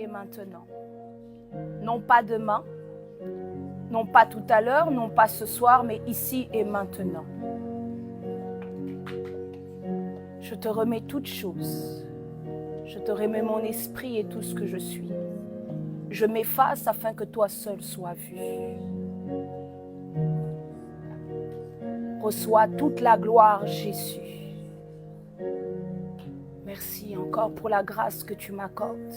et maintenant. Non pas demain, non pas tout à l'heure, non pas ce soir, mais ici et maintenant. Je te remets toutes choses. Je te remets mon esprit et tout ce que je suis. Je m'efface afin que toi seul sois vu. Reçois toute la gloire, Jésus. Merci encore pour la grâce que tu m'accordes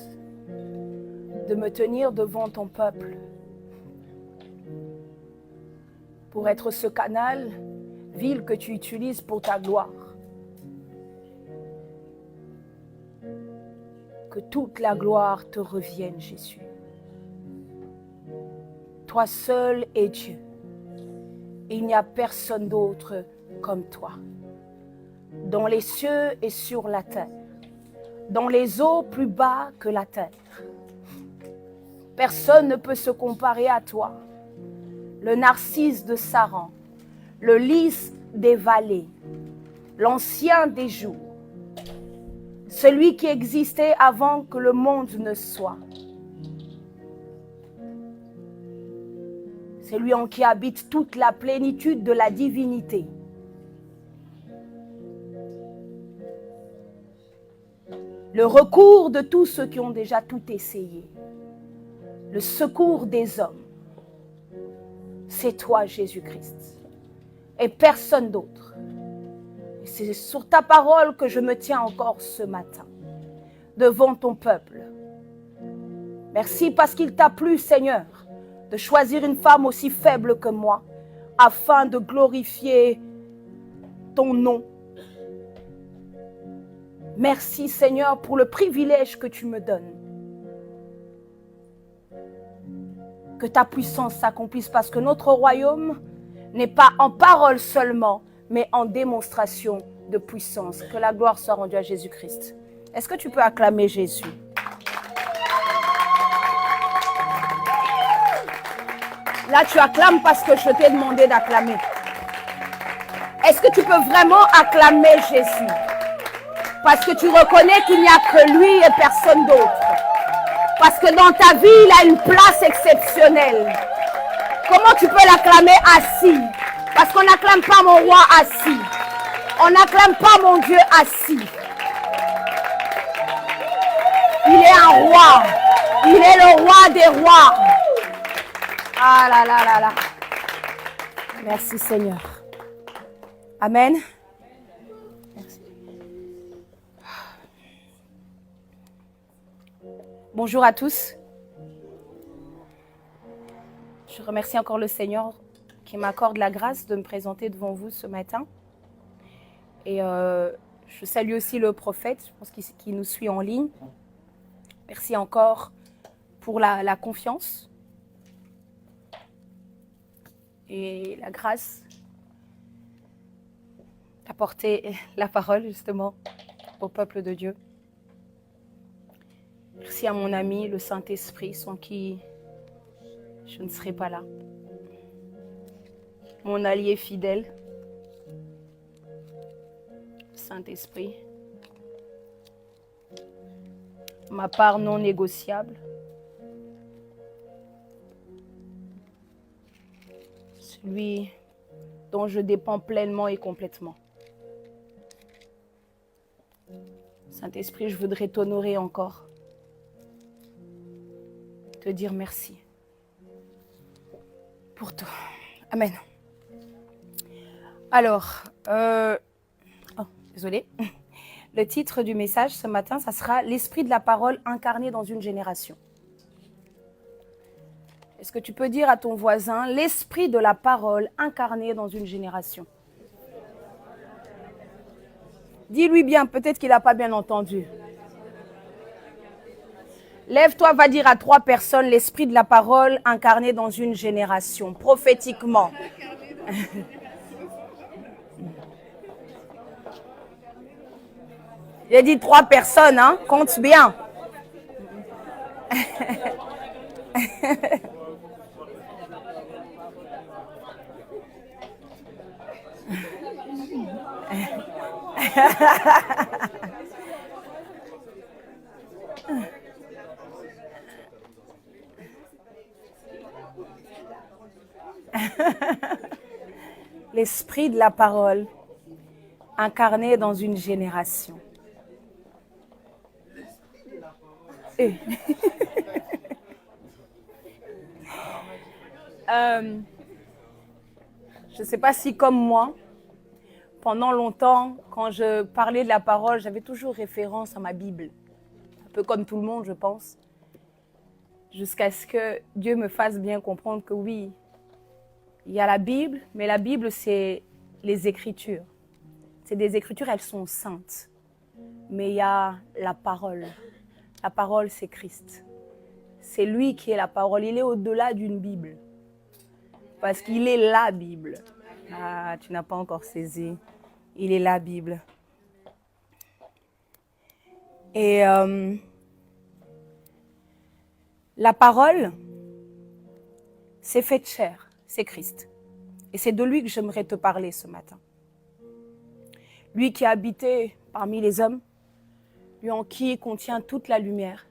de me tenir devant ton peuple pour être ce canal vil que tu utilises pour ta gloire. Que toute la gloire te revienne, Jésus. Toi seul es Dieu. Il n'y a personne d'autre comme toi. Dans les cieux et sur la terre. Dans les eaux plus bas que la terre. Personne ne peut se comparer à toi. Le narcisse de Saran, le lys des vallées, l'ancien des jours, celui qui existait avant que le monde ne soit. C'est lui en qui habite toute la plénitude de la divinité. Le recours de tous ceux qui ont déjà tout essayé. Le secours des hommes. C'est toi, Jésus-Christ. Et personne d'autre. Et c'est sur ta parole que je me tiens encore ce matin. Devant ton peuple. Merci parce qu'il t'a plu, Seigneur, de choisir une femme aussi faible que moi, afin de glorifier ton nom. Merci, Seigneur, pour le privilège que tu me donnes. Que ta puissance s'accomplisse, parce que notre royaume n'est pas en parole seulement, mais en démonstration de puissance. Que la gloire soit rendue à Jésus-Christ. Est-ce que tu peux acclamer Jésus? Là, tu acclames parce que je t'ai demandé d'acclamer. Est-ce que tu peux vraiment acclamer Jésus? Parce que tu reconnais qu'il n'y a que lui et personne d'autre. Parce que dans ta vie, il a une place exceptionnelle. Comment tu peux l'acclamer assis? Parce qu'on n'acclame pas mon roi assis. On n'acclame pas mon Dieu assis. Il est un roi. Il est le roi des rois. Ah là là là là. Merci Seigneur. Amen. Merci. Bonjour à tous. Je remercie encore le Seigneur qui m'accorde la grâce de me présenter devant vous ce matin. Et je salue aussi le prophète, je pense qu'il nous suit en ligne. Merci encore pour la confiance et la grâce d'apporter la parole justement au peuple de Dieu. Merci à mon ami, le Saint-Esprit, sans qui je ne serais pas là. Mon allié fidèle, Saint-Esprit. Ma part non négociable. Celui dont je dépends pleinement et complètement. Saint-Esprit, je voudrais t'honorer encore. Te dire merci pour tout. Amen. Alors, désolé. Le titre du message ce matin, ça sera « L'esprit de la parole incarné dans une génération ». Est-ce que tu peux dire à ton voisin « L'esprit de la parole incarné dans une génération ». Dis-lui bien, peut-être qu'il n'a pas bien entendu. Lève-toi, va dire à 3 personnes l'esprit de la parole incarné dans une génération, prophétiquement. J'ai dit 3 personnes, hein, compte bien. l'esprit de la parole incarné dans une génération. Et je ne sais pas si comme moi, pendant longtemps, quand je parlais de la parole, j'avais toujours référence à ma Bible. Un peu comme tout le monde, je pense. Jusqu'à ce que Dieu me fasse bien comprendre que oui, il y a la Bible, mais la Bible, c'est les Écritures. C'est des Écritures, elles sont saintes. Mais il y a la parole. La parole, c'est Christ. C'est lui qui est la parole. Il est au-delà d'une Bible. Parce qu'il est la Bible. Ah, tu n'as pas encore saisi. Il est la Bible. Et la parole, c'est fait chair. C'est Christ. Et c'est de lui que j'aimerais te parler ce matin. Lui qui a habité parmi les hommes, lui en qui contient toute la lumière,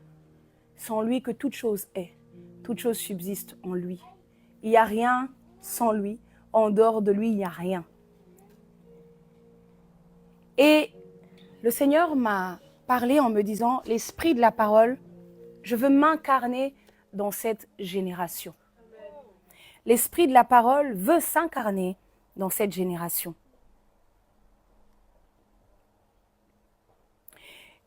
sans lui que toute chose est, toute chose subsiste en lui. Il n'y a rien sans lui, en dehors de lui, il n'y a rien. Et le Seigneur m'a parlé en me disant, l'esprit de la parole, je veux m'incarner dans cette génération. L'esprit de la parole veut s'incarner dans cette génération.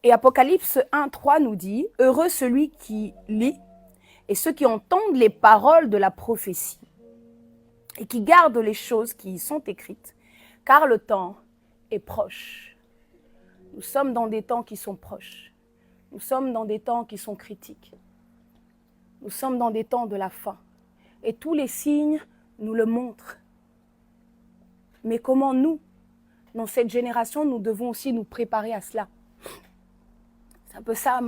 Et Apocalypse 1:3 nous dit, « Heureux celui qui lit et ceux qui entendent les paroles de la prophétie et qui gardent les choses qui y sont écrites, car le temps est proche. » Nous sommes dans des temps qui sont proches. Nous sommes dans des temps qui sont critiques. Nous sommes dans des temps de la fin. Et tous les signes nous le montrent. Mais comment nous, dans cette génération, nous devons aussi nous préparer à cela. C'est un peu ça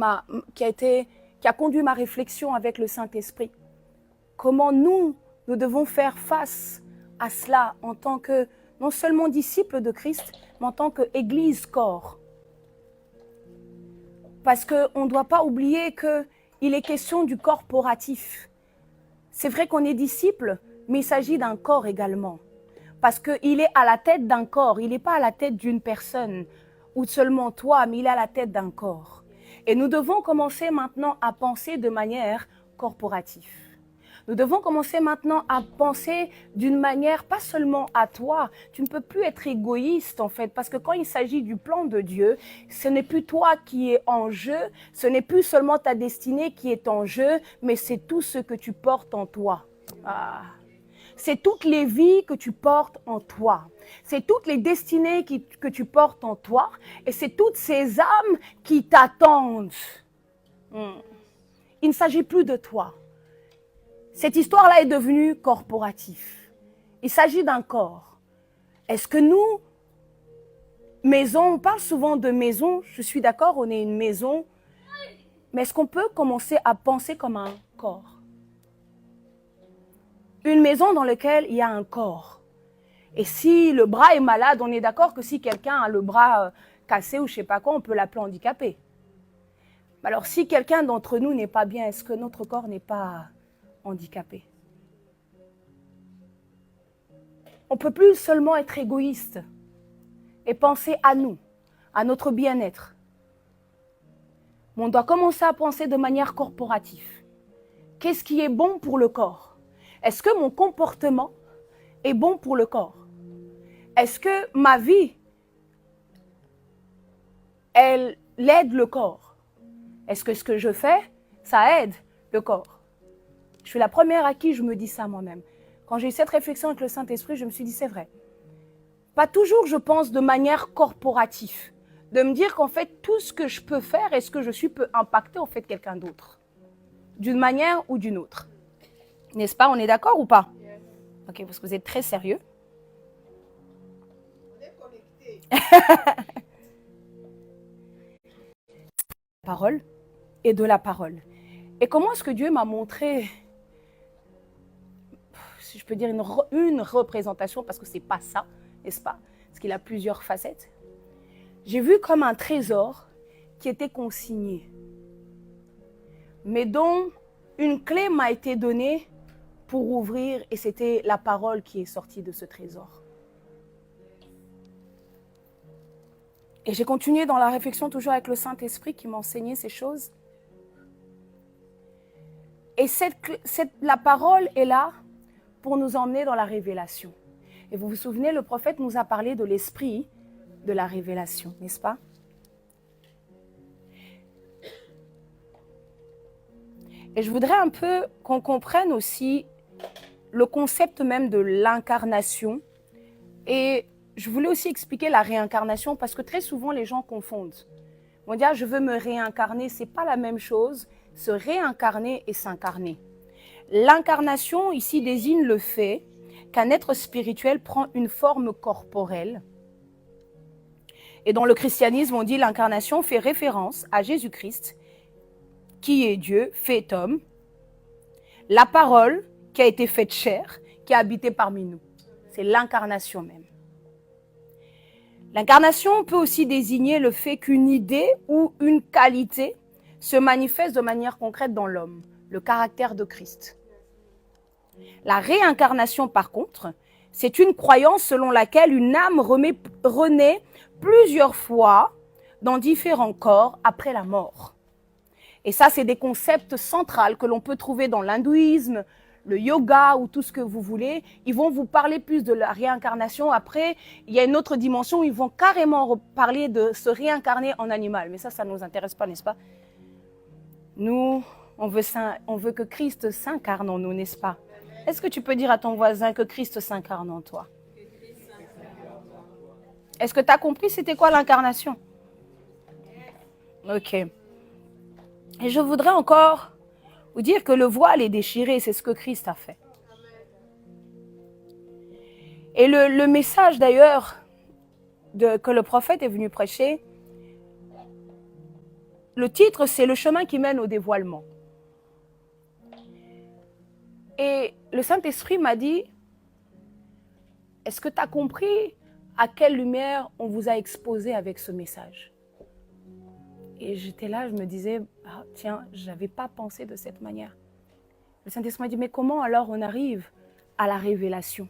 qui a conduit ma réflexion avec le Saint-Esprit. Comment nous devons faire face à cela en tant que, non seulement disciples de Christ, mais en tant qu'Église corps. Parce qu'on ne doit pas oublier qu'il est question du corporatif. C'est vrai qu'on est disciple, mais il s'agit d'un corps également. Parce qu'il est à la tête d'un corps, il n'est pas à la tête d'une personne ou seulement toi, mais il est à la tête d'un corps. Et nous devons commencer maintenant à penser de manière corporative. Nous devons commencer maintenant à penser d'une manière pas seulement à toi. Tu ne peux plus être égoïste en fait, parce que quand il s'agit du plan de Dieu, ce n'est plus toi qui es en jeu, ce n'est plus seulement ta destinée qui est en jeu, mais c'est tout ce que tu portes en toi. Ah. C'est toutes les vies que tu portes en toi. C'est toutes les destinées que tu portes en toi. Et c'est toutes ces âmes qui t'attendent. Il ne s'agit plus de toi. Cette histoire-là est devenue corporative. Il s'agit d'un corps. Est-ce que nous, maison, on parle souvent de maison, je suis d'accord, on est une maison, mais est-ce qu'on peut commencer à penser comme un corps? Une maison dans laquelle il y a un corps. Et si le bras est malade, on est d'accord que si quelqu'un a le bras cassé ou je ne sais pas quoi, on peut l'appeler handicapé. Alors si quelqu'un d'entre nous n'est pas bien, est-ce que notre corps n'est pas handicapé? On ne peut plus seulement être égoïste et penser à nous, à notre bien-être. Mais on doit commencer à penser de manière corporative. Qu'est-ce qui est bon pour le corps? Est-ce que mon comportement est bon pour le corps? Est-ce que ma vie, elle aide le corps? Est-ce que ce que je fais, ça aide le corps? Je suis la première à qui je me dis ça moi-même. Quand j'ai eu cette réflexion avec le Saint-Esprit, je me suis dit, c'est vrai. Pas toujours je pense de manière corporative. De me dire qu'en fait, tout ce que je peux faire et ce que je suis peut impacter en fait quelqu'un d'autre. D'une manière ou d'une autre. N'est-ce pas? On est d'accord ou pas? Ok, parce que vous êtes très sérieux. On est connectés. Parole et de la parole. Et comment est-ce que Dieu m'a montré, si je peux dire, une représentation, parce que c'est pas ça, n'est-ce pas? Parce qu'il a plusieurs facettes. J'ai vu comme un trésor qui était consigné, mais dont une clé m'a été donnée pour ouvrir, et c'était la parole qui est sortie de ce trésor. Et j'ai continué dans la réflexion toujours avec le Saint-Esprit qui m'enseignait ces choses. Et la parole est là pour nous emmener dans la révélation. Et vous vous souvenez, le prophète nous a parlé de l'esprit de la révélation, n'est-ce pas? Et je voudrais un peu qu'on comprenne aussi le concept même de l'incarnation. Et je voulais aussi expliquer la réincarnation parce que très souvent les gens confondent. On dit, je veux me réincarner, ce n'est pas la même chose, se réincarner et s'incarner. L'incarnation ici désigne le fait qu'un être spirituel prend une forme corporelle. Et dans le christianisme, on dit l'incarnation fait référence à Jésus-Christ, qui est Dieu, fait homme, la parole qui a été faite chair, qui a habité parmi nous. C'est l'incarnation même. L'incarnation peut aussi désigner le fait qu'une idée ou une qualité se manifeste de manière concrète dans l'homme, le caractère de Christ. La réincarnation, par contre, c'est une croyance selon laquelle une âme renaît plusieurs fois dans différents corps après la mort. Et ça, c'est des concepts centraux que l'on peut trouver dans l'hindouisme, le yoga ou tout ce que vous voulez. Ils vont vous parler plus de la réincarnation. Après, il y a une autre dimension où ils vont carrément parler de se réincarner en animal. Mais ça ne nous intéresse pas, n'est-ce pas? Nous, on veut que Christ s'incarne en nous, n'est-ce pas? Est-ce que tu peux dire à ton voisin que Christ s'incarne en toi? Est-ce que tu as compris c'était quoi l'incarnation? Ok. Et je voudrais encore vous dire que le voile est déchiré, c'est ce que Christ a fait. Et le message d'ailleurs que le prophète est venu prêcher, le titre c'est « Le chemin qui mène au dévoilement ». Et le Saint-Esprit m'a dit, est-ce que tu as compris à quelle lumière on vous a exposé avec ce message? Et j'étais là, je me disais, tiens, je n'avais pas pensé de cette manière. Le Saint-Esprit m'a dit, mais comment alors on arrive à la révélation?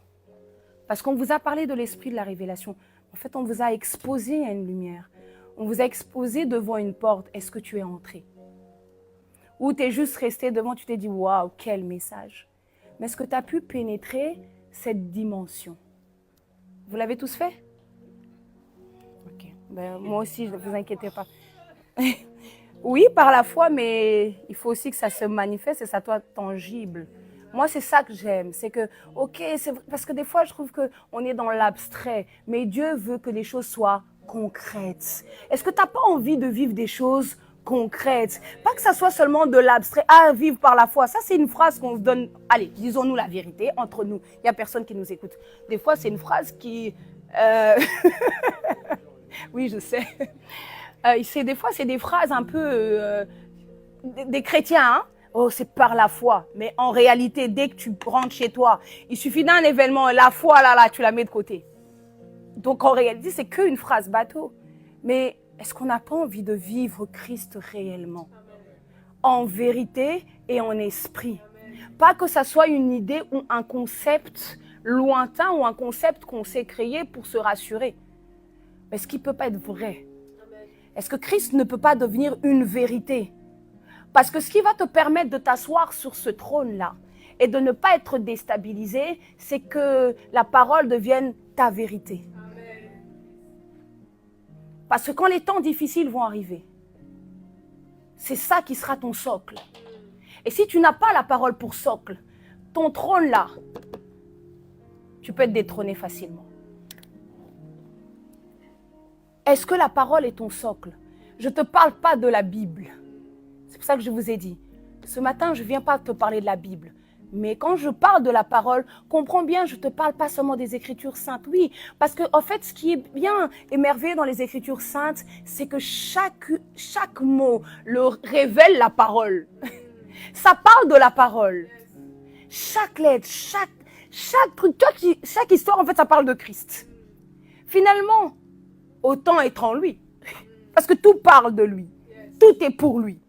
Parce qu'on vous a parlé de l'esprit de la révélation. En fait, on vous a exposé à une lumière. On vous a exposé devant une porte. Est-ce que tu es entré? Ou tu es juste resté devant, tu t'es dit, waouh, quel message. Mais est-ce que tu as pu pénétrer cette dimension? Vous l'avez tous fait? Ok. Ben, moi aussi, ne vous inquiétez pas. Oui, par la foi, mais il faut aussi que ça se manifeste et ça soit tangible. Moi, c'est ça que j'aime. C'est que, ok, c'est parce que des fois, je trouve qu'on est dans l'abstrait, mais Dieu veut que les choses soient concrètes. Est-ce que tu n'as pas envie de vivre des choses concrètes? Pas que ça soit seulement de l'abstrait. Ah, vivre par la foi. Ça, c'est une phrase qu'on se donne. Allez, disons-nous la vérité entre nous. Il n'y a personne qui nous écoute. Des fois, c'est une phrase qui... Oui, je sais. Des fois, c'est des phrases un peu des chrétiens. Hein? Oh, c'est par la foi. Mais en réalité, dès que tu rentres chez toi, il suffit d'un événement, la foi, là, tu la mets de côté. Donc, en réalité, c'est qu'une phrase bateau. Mais est-ce qu'on n'a pas envie de vivre Christ réellement? En vérité et en esprit. Pas que ça soit une idée ou un concept lointain ou un concept qu'on s'est créé pour se rassurer. Mais ce qui ne peut pas être vrai. Est-ce que Christ ne peut pas devenir une vérité? Parce que ce qui va te permettre de t'asseoir sur ce trône-là et de ne pas être déstabilisé, c'est que la parole devienne ta vérité. Parce que quand les temps difficiles vont arriver, c'est ça qui sera ton socle. Et si tu n'as pas la parole pour socle, ton trône-là, tu peux être détrôné facilement. Est-ce que la parole est ton socle? Je ne te parle pas de la Bible. C'est pour ça que je vous ai dit, ce matin, je ne viens pas te parler de la Bible. Mais quand je parle de la parole, comprends bien, je ne te parle pas seulement des Écritures saintes. Oui, parce que en fait, ce qui est bien et merveilleux dans les Écritures saintes, c'est que chaque mot leur révèle la parole. Ça parle de la parole. Chaque lettre, chaque truc, chaque histoire, en fait, ça parle de Christ. Finalement, autant être en lui. Parce que tout parle de lui. Tout est pour lui.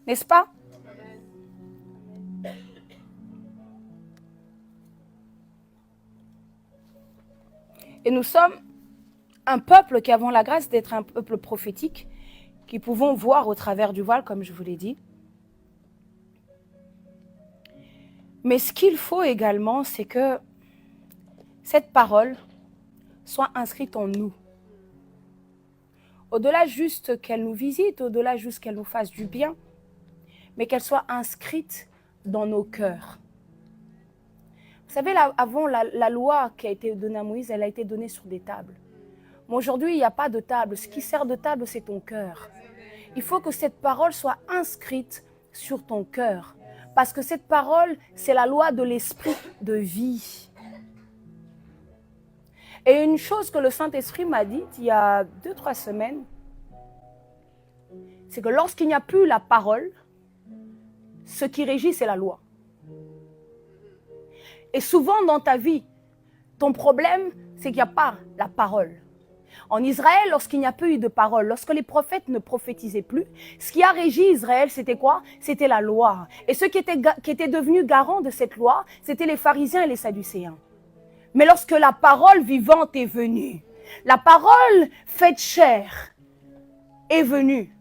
N'est-ce pas? Et nous sommes un peuple qui avons la grâce d'être un peuple prophétique, qui pouvons voir au travers du voile, comme je vous l'ai dit. Mais ce qu'il faut également, c'est que cette parole soit inscrite en nous. Au-delà juste qu'elle nous visite, au-delà juste qu'elle nous fasse du bien, mais qu'elle soit inscrite dans nos cœurs. Vous savez, avant la loi qui a été donnée à Moïse, elle a été donnée sur des tables. Mais aujourd'hui, il n'y a pas de table. Ce qui sert de table, c'est ton cœur. Il faut que cette parole soit inscrite sur ton cœur. Parce que cette parole, c'est la loi de l'esprit de vie. Et une chose que le Saint-Esprit m'a dite il y a 2-3 semaines, c'est que lorsqu'il n'y a plus la parole, ce qui régit, c'est la loi. Et souvent dans ta vie, ton problème, c'est qu'il n'y a pas la parole. En Israël, lorsqu'il n'y a plus eu de parole, lorsque les prophètes ne prophétisaient plus, ce qui a régi Israël, c'était quoi? C'était la loi. Et ceux qui étaient devenus garants de cette loi, c'était les pharisiens et les sadducéens. Mais lorsque la parole vivante est venue, la parole faite chair est venue.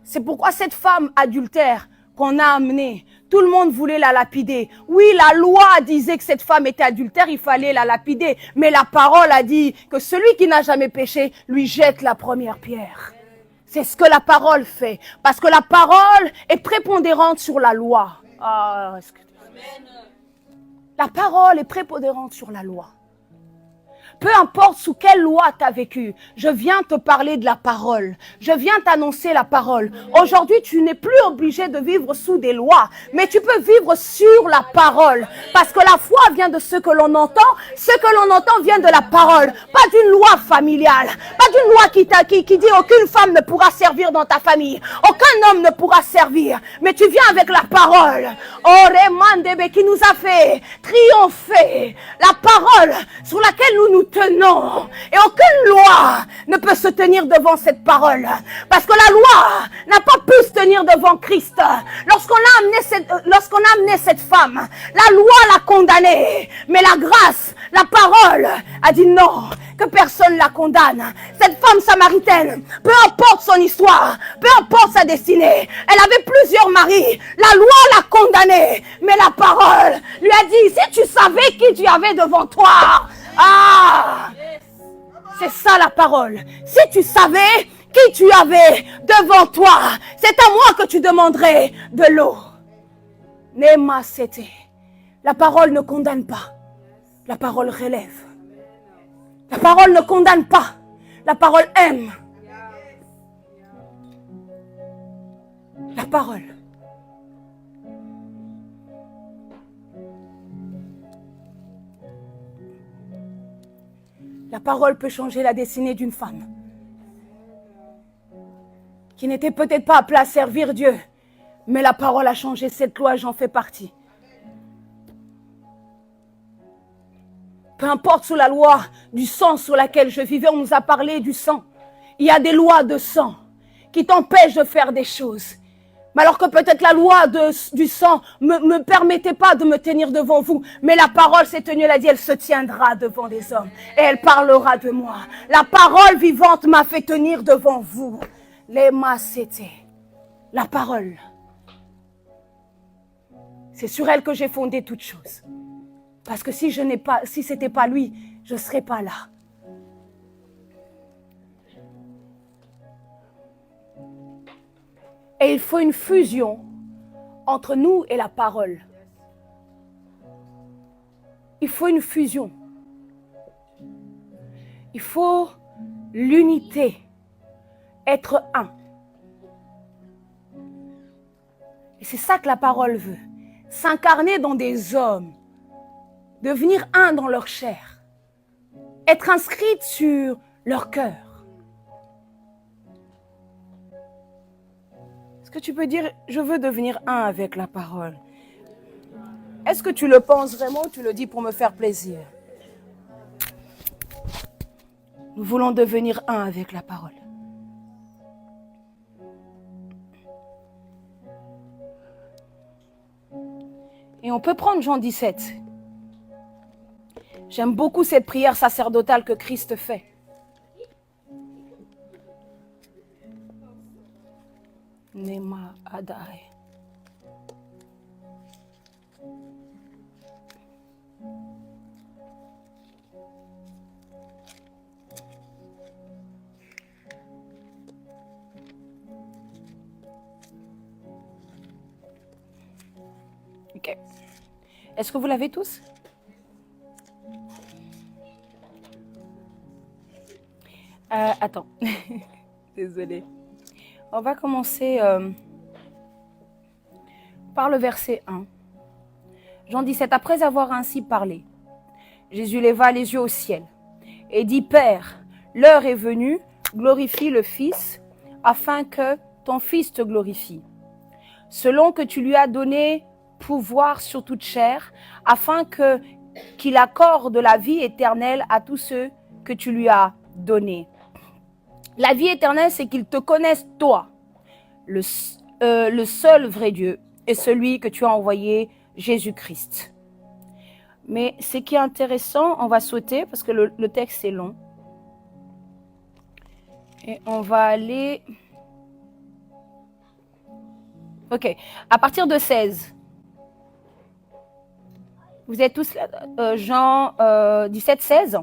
C'est pourquoi cette femme adultère qu'on a amenée, tout le monde voulait la lapider. Oui, la loi disait que cette femme était adultère, il fallait la lapider. Mais la parole a dit que celui qui n'a jamais péché, lui jette la première pierre. C'est ce que la parole fait. Parce que la parole est prépondérante sur la loi. La parole est prépondérante sur la loi. Peu importe sous quelle loi tu as vécu, je viens te parler de la parole. Je viens t'annoncer la parole. Aujourd'hui, tu n'es plus obligé de vivre sous des lois, mais tu peux vivre sur la parole. Parce que la foi vient de ce que l'on entend. Ce que l'on entend vient de la parole. Pas d'une loi familiale. Pas d'une loi qui dit aucune femme ne pourra servir dans ta famille. Aucun homme ne pourra servir. Mais tu viens avec la parole. Oremandebe qui nous a fait triompher. La parole sur laquelle nous tenons. Et aucune loi ne peut se tenir devant cette parole. Parce que la loi n'a pas pu se tenir devant Christ. Lorsqu'on a amené cette femme, la loi l'a condamnée. Mais la grâce, la parole a dit non, que personne la condamne. Cette femme samaritaine, peu importe son histoire, peu importe sa destinée, elle avait plusieurs maris. La loi l'a condamnée. Mais la parole lui a dit, si tu savais qui tu avais devant toi, c'est ça la parole. Si tu savais qui tu avais devant toi, c'est à moi que tu demanderais de l'eau. Nema c'était. La parole ne condamne pas. La parole relève. La parole ne condamne pas. La parole aime. La parole. La parole peut changer la destinée d'une femme qui n'était peut-être pas appelée à servir Dieu, mais la parole a changé cette loi, j'en fais partie. Peu importe sous la loi du sang sur laquelle je vivais, on nous a parlé du sang. Il y a des lois de sang qui t'empêchent de faire des choses. Mais alors que peut-être la loi du sang me permettait pas de me tenir devant vous. Mais la parole s'est tenue, elle a dit, elle se tiendra devant des hommes. Et elle parlera de moi. La parole vivante m'a fait tenir devant vous. Les c'était la parole. C'est sur elle que j'ai fondé toutes choses. Parce que si c'était pas lui, je ne serais pas là. Et il faut une fusion entre nous et la parole. Il faut une fusion. Il faut l'unité, être un. Et c'est ça que la parole veut. S'incarner dans des hommes, devenir un dans leur chair, être inscrite sur leur cœur. Est-ce que tu peux dire, je veux devenir un avec la parole? Est-ce que tu le penses vraiment ou tu le dis pour me faire plaisir? Nous voulons devenir un avec la parole. Et on peut prendre Jean 17. J'aime beaucoup cette prière sacerdotale que Christ fait. Nema Adai. Ok. Est-ce que vous l'avez tous? Attends. Désolée. On va commencer par le verset 1. Jean 17. Après avoir ainsi parlé, Jésus leva les yeux au ciel et dit, Père, l'heure est venue, glorifie le Fils, afin que ton Fils te glorifie, selon que tu lui as donné pouvoir sur toute chair, afin qu'il accorde la vie éternelle à tous ceux que tu lui as donnés. La vie éternelle, c'est qu'ils te connaissent, toi, le seul vrai Dieu, et celui que tu as envoyé, Jésus-Christ. Mais ce qui est intéressant, on va sauter parce que le texte est long. Et on va aller... Ok, à partir de 16. Vous êtes tous là, Jean 17, 16.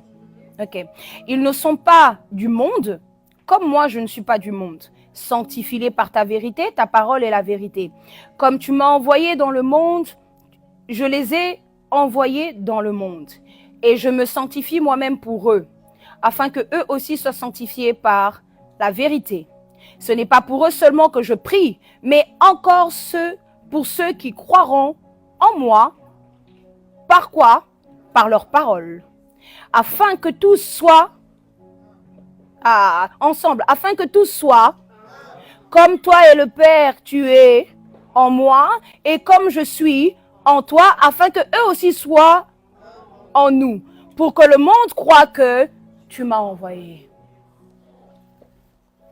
Ok. Ils ne sont pas du monde, comme moi je ne suis pas du monde. Sanctifie-les par ta vérité, ta parole est la vérité. Comme tu m'as envoyé dans le monde, je les ai envoyés dans le monde. Et je me sanctifie moi-même pour eux, afin que eux aussi soient sanctifiés par la vérité. Ce n'est pas pour eux seulement que je prie, mais encore pour ceux qui croiront en moi. Par quoi? Par leur parole. Afin que tous soient ensemble, afin que tous soient comme toi et le Père, tu es en moi, et comme je suis en toi, afin que eux aussi soient en nous, pour que le monde croie que tu m'as envoyé.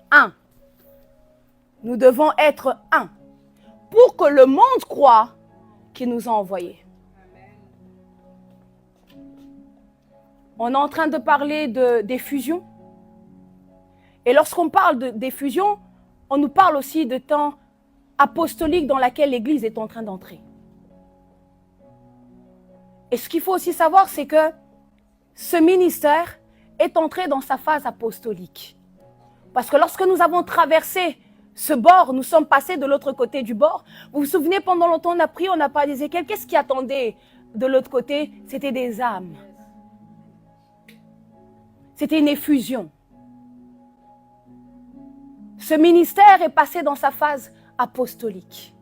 Un. Nous devons être un, pour que le monde croie qu'il nous a envoyés. On est en train de parler des fusions. Et lorsqu'on parle des fusions, on nous parle aussi de temps apostolique dans laquelle l'Église est en train d'entrer. Et ce qu'il faut aussi savoir, c'est que ce ministère est entré dans sa phase apostolique. Parce que lorsque nous avons traversé ce bord, nous sommes passés de l'autre côté du bord. Vous vous souvenez, pendant longtemps, on a prié, on a parlé d'Ézéchiel. Qu'est-ce qui attendait de l'autre côté? C'était des âmes. C'était une effusion. Ce ministère est passé dans sa phase apostolique.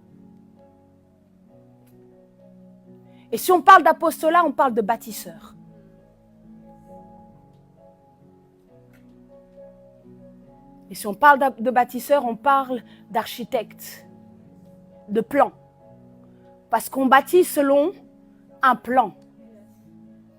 Et si on parle d'apostolat, on parle de bâtisseur. Et si on parle de bâtisseur, on parle d'architecte, de plan. Parce qu'on bâtit selon un plan.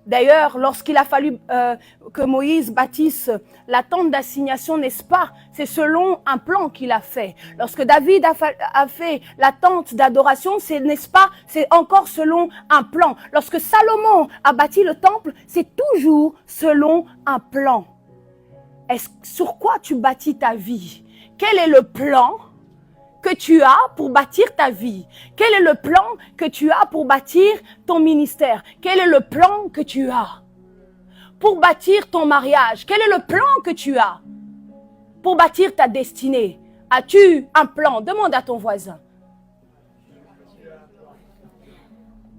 D'ailleurs, lorsqu'il a fallu que Moïse bâtisse la tente d'assignation, n'est-ce pas? C'est selon un plan qu'il a fait. Lorsque David a fait la tente d'adoration, n'est-ce pas? C'est encore selon un plan. Lorsque Salomon a bâti le temple, c'est toujours selon un plan. Sur quoi tu bâtis ta vie? Quel est le plan que tu as pour bâtir ta vie? Quel est le plan que tu as pour bâtir ton ministère? Quel est le plan que tu as pour bâtir ton mariage? Quel est le plan que tu as pour bâtir ta destinée? As-tu un plan? Demande à ton voisin.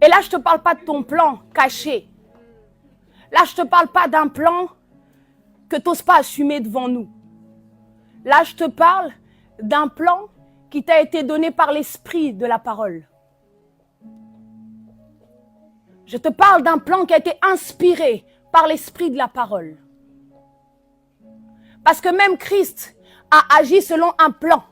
Et là, je ne te parle pas de ton plan caché. Là, je ne te parle pas d'un plan que tu n'oses pas assumer devant nous. Là, je te parle d'un plan qui t'a été donné par l'esprit de la parole. Je te parle d'un plan qui a été inspiré par l'esprit de la parole. Parce que même Christ a agi selon un plan.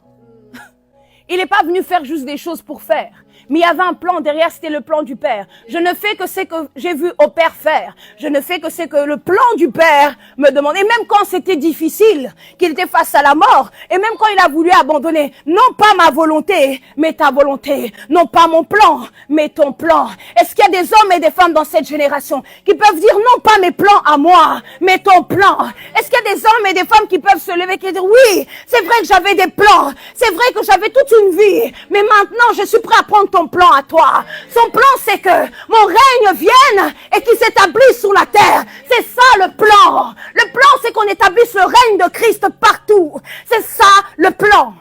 Il n'est pas venu faire juste des choses pour faire. Mais il y avait un plan derrière, c'était le plan du Père. Je ne fais que ce que j'ai vu au Père faire. Je ne fais que ce que le plan du Père me demandait. Et même quand c'était difficile, qu'il était face à la mort, et même quand il a voulu abandonner, non pas ma volonté, mais ta volonté. Non pas mon plan, mais ton plan. Est-ce qu'il y a des hommes et des femmes dans cette génération qui peuvent dire non pas mes plans à moi, mais ton plan? Est-ce qu'il y a des hommes et des femmes qui peuvent se lever et dire oui, c'est vrai que j'avais des plans, c'est vrai que j'avais toute une vie, mais maintenant je suis prêt à prendre ton plan à toi. Son plan, c'est que mon règne vienne et qu'il s'établisse sur la terre. C'est ça le plan. Le plan, c'est qu'on établisse le règne de Christ partout. C'est ça le plan.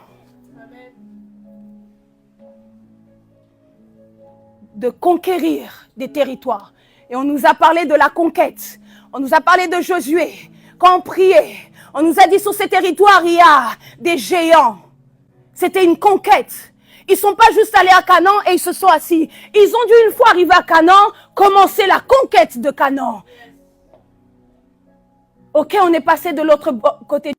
De conquérir des territoires. Et on nous a parlé de la conquête. On nous a parlé de Josué. Quand on priait, on nous a dit sur ces territoires, il y a des géants. C'était une conquête. Ils ne sont pas juste allés à Canaan et ils se sont assis. Ils ont dû, une fois arrivés à Canaan, commencer la conquête de Canaan. Ok, on est passé de l'autre côté.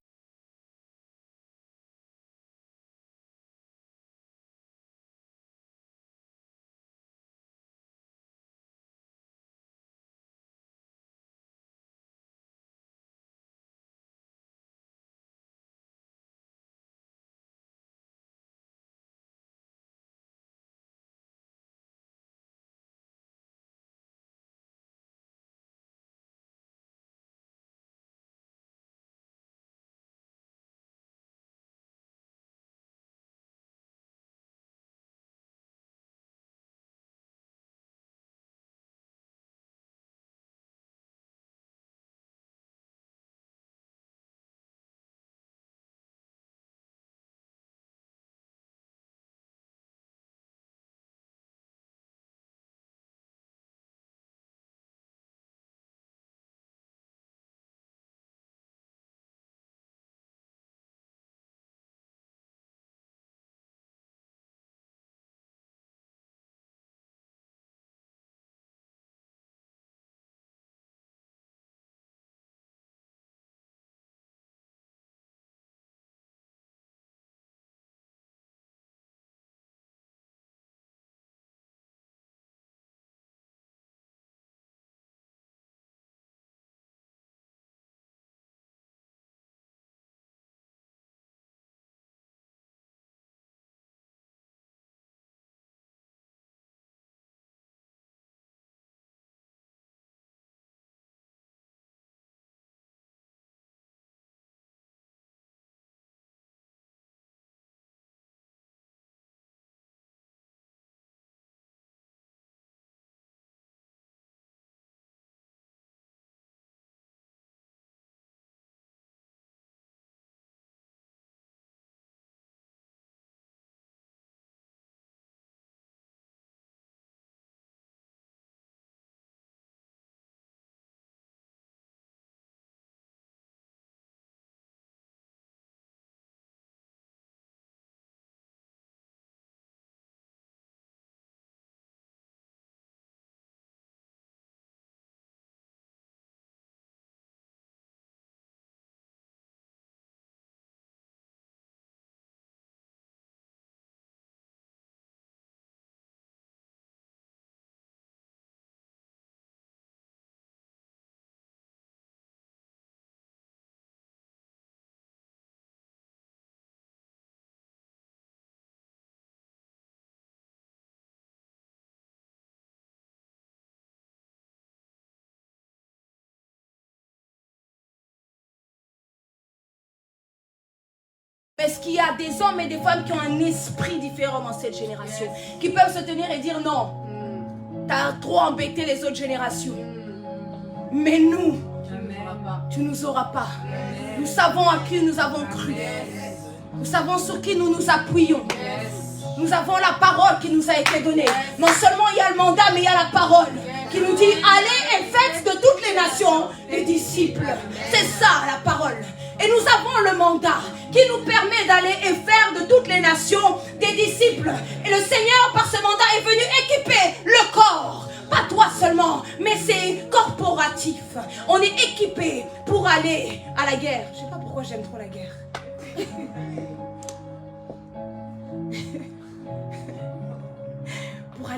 Est-ce qu'il y a des hommes et des femmes qui ont un esprit différent dans cette génération, qui peuvent se tenir et dire non, t'as trop embêté les autres générations, mais nous, tu nous auras pas. Nous savons à qui nous avons cru. Nous savons sur qui nous nous appuyons. Nous avons la parole qui nous a été donnée. Non seulement il y a le mandat, mais il y a la parole qui nous dit allez et faites de toutes les nations des disciples. C'est ça la parole. Et nous avons le mandat qui nous permet d'aller et faire de toutes les nations des disciples. Et le Seigneur, par ce mandat, est venu équiper le corps. Pas toi seulement, mais c'est corporatif. On est équipé pour aller à la guerre. Je ne sais pas pourquoi j'aime trop la guerre.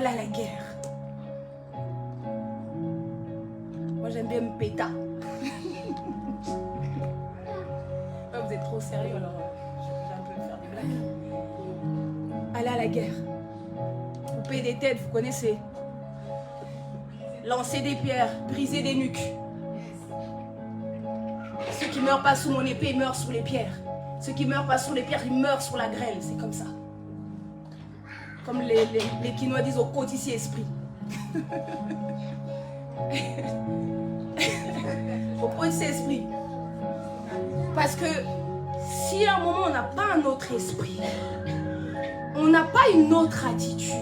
Allez à la guerre. Moi, j'aime bien me péter. Vous êtes trop sérieux, alors je vais un peu faire des blagues. Allez à la guerre. Couper des têtes, vous connaissez. Lancer des pierres, briser des nuques. Ceux qui ne meurent pas sous mon épée, ils meurent sous les pierres. Ceux qui ne meurent pas sous les pierres, ils meurent sous la grêle. C'est comme ça. Comme les Quinois disent au côte ici, esprit. Au côte ici, esprit. Parce que si à un moment on n'a pas un autre esprit, on n'a pas une autre attitude,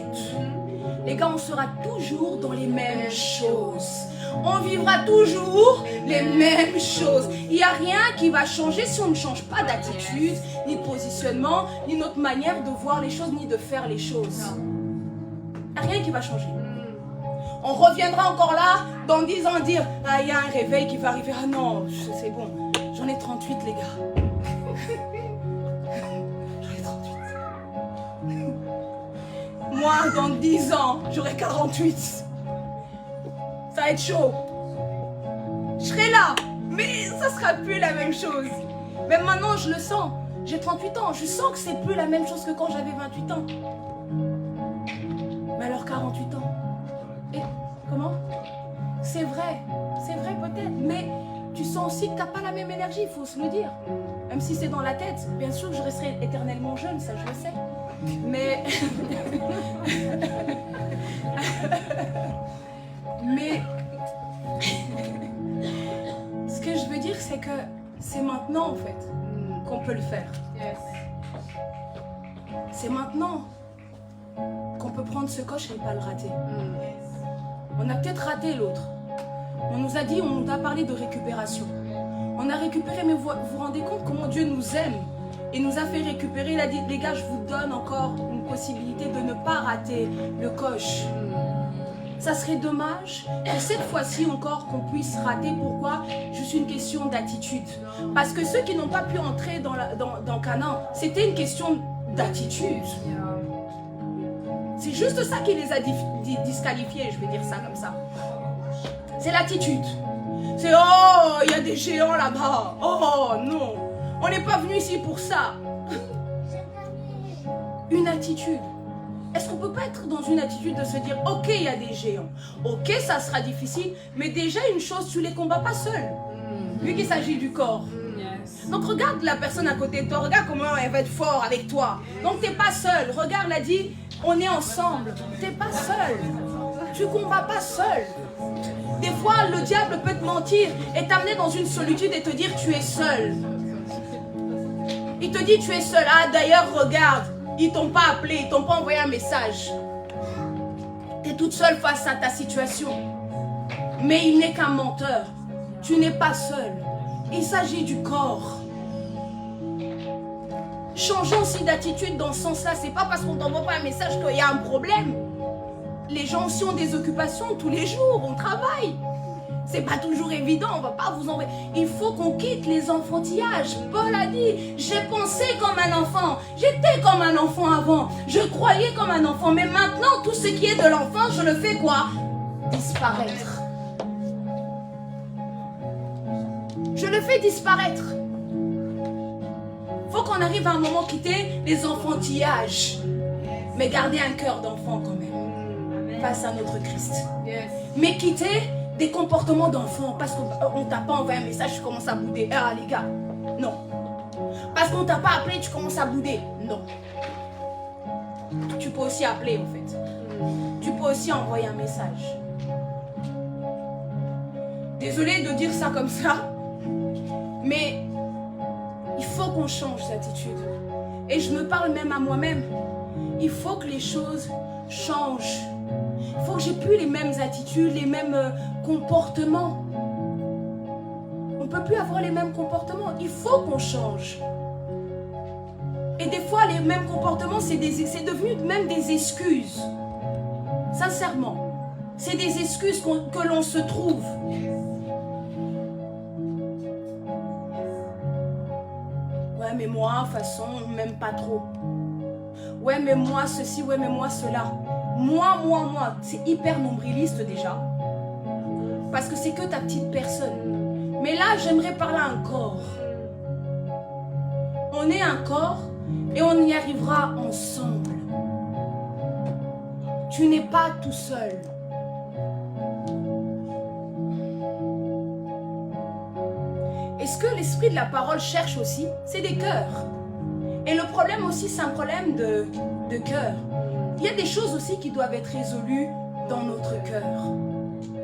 les gars, on sera toujours dans les mêmes choses. On vivra toujours les mêmes choses. Il n'y a rien qui va changer si on ne change pas d'attitude, ni de positionnement, ni notre manière de voir les choses, ni de faire les choses. Il n'y a rien qui va changer. On reviendra encore là, dans 10 ans, dire « Ah, il y a un réveil qui va arriver. Ah non, c'est bon. J'en ai 38, les gars. » J'en ai 38. Moi, dans 10 ans, j'aurai 48. Ça va être chaud. Je serai là, mais ça sera plus la même chose. Même maintenant, je le sens. J'ai 38 ans. Je sens que c'est plus la même chose que quand j'avais 28 ans. Mais alors 48 ans. Et comment? C'est vrai peut-être, mais tu sens aussi que tu n'as pas la même énergie, il faut se le dire. Même si c'est dans la tête, bien sûr que je resterai éternellement jeune, ça je le sais. Mais... mais... ce que je veux dire, c'est que c'est maintenant en fait qu'on peut le faire. C'est maintenant qu'on peut prendre ce coche et ne pas le rater. On a peut-être raté l'autre. On nous a dit, on nous a parlé de récupération. On a récupéré, mais vous vous rendez compte comment Dieu nous aime et nous a fait récupérer. Il a dit, les gars, je vous donne encore une possibilité de ne pas rater le coche. Ça serait dommage que cette fois-ci encore qu'on puisse rater. Pourquoi? Juste une question d'attitude. Parce que ceux qui n'ont pas pu entrer dans Canaan, c'était une question d'attitude. C'est juste ça qui les a disqualifiés, je vais dire ça comme ça. C'est l'attitude. C'est oh, il y a des géants là-bas. Oh non, on n'est pas venu ici pour ça. Une attitude. Est-ce qu'on ne peut pas être dans une attitude de se dire ok, il y a des géants. Ok, ça sera difficile, mais déjà une chose, tu ne les combats pas seul. Vu qu'il s'agit du corps. Donc regarde la personne à côté de toi, regarde comment elle va être forte avec toi. Donc tu n'es pas seul. Regarde, elle a dit, on est ensemble. Tu n'es pas seul. Tu ne combats pas seul. Des fois, le diable peut te mentir et t'amener dans une solitude et te dire tu es seul. Il te dit tu es seul. Ah d'ailleurs, regarde, ils t'ont pas appelé, ils t'ont pas envoyé un message. Tu es toute seule face à ta situation. Mais il n'est qu'un menteur. Tu n'es pas seul. Il s'agit du corps. Changeons aussi d'attitude dans ce sens-là. C'est pas parce qu'on t'envoie pas un message qu'il y a un problème. Les gens aussi ont des occupations tous les jours, on travaille. C'est pas toujours évident, on va pas vous envoyer. Il faut qu'on quitte les enfantillages. Paul a dit, j'ai pensé comme un enfant. J'étais comme un enfant avant. Je croyais comme un enfant. Mais maintenant, tout ce qui est de l'enfant, je le fais quoi? Disparaître. Je le fais disparaître. Faut qu'on arrive à un moment quitter les enfantillages. Mais garder un cœur d'enfant quand même. Face à notre Christ. Mais quitter des comportements d'enfant parce qu'on t'a pas envoyé un message, tu commences à bouder. Ah les gars, non. Parce qu'on t'a pas appelé, tu commences à bouder. Non. Tu peux aussi appeler en fait. Tu peux aussi envoyer un message. Désolée de dire ça comme ça, mais il faut qu'on change d'attitude. Et je me parle même à moi-même. Il faut que les choses changent. Il faut que j'ai plus les mêmes attitudes, les mêmes comportements. On ne peut plus avoir les mêmes comportements. Il faut qu'on change. Et des fois, les mêmes comportements, c'est devenu même des excuses. Sincèrement. C'est des excuses que l'on se trouve. Ouais, mais moi, de toute façon, on m'aime pas trop. Ouais, mais moi, ceci, ouais, mais moi, cela. Moi, c'est hyper nombriliste déjà. Parce que c'est que ta petite personne. Mais là, j'aimerais parler à un corps. On est un corps et on y arrivera ensemble. Tu n'es pas tout seul. Et ce que l'esprit de la parole cherche aussi, c'est des cœurs. Et le problème aussi, c'est un problème de cœur. Il y a des choses aussi qui doivent être résolues dans notre cœur.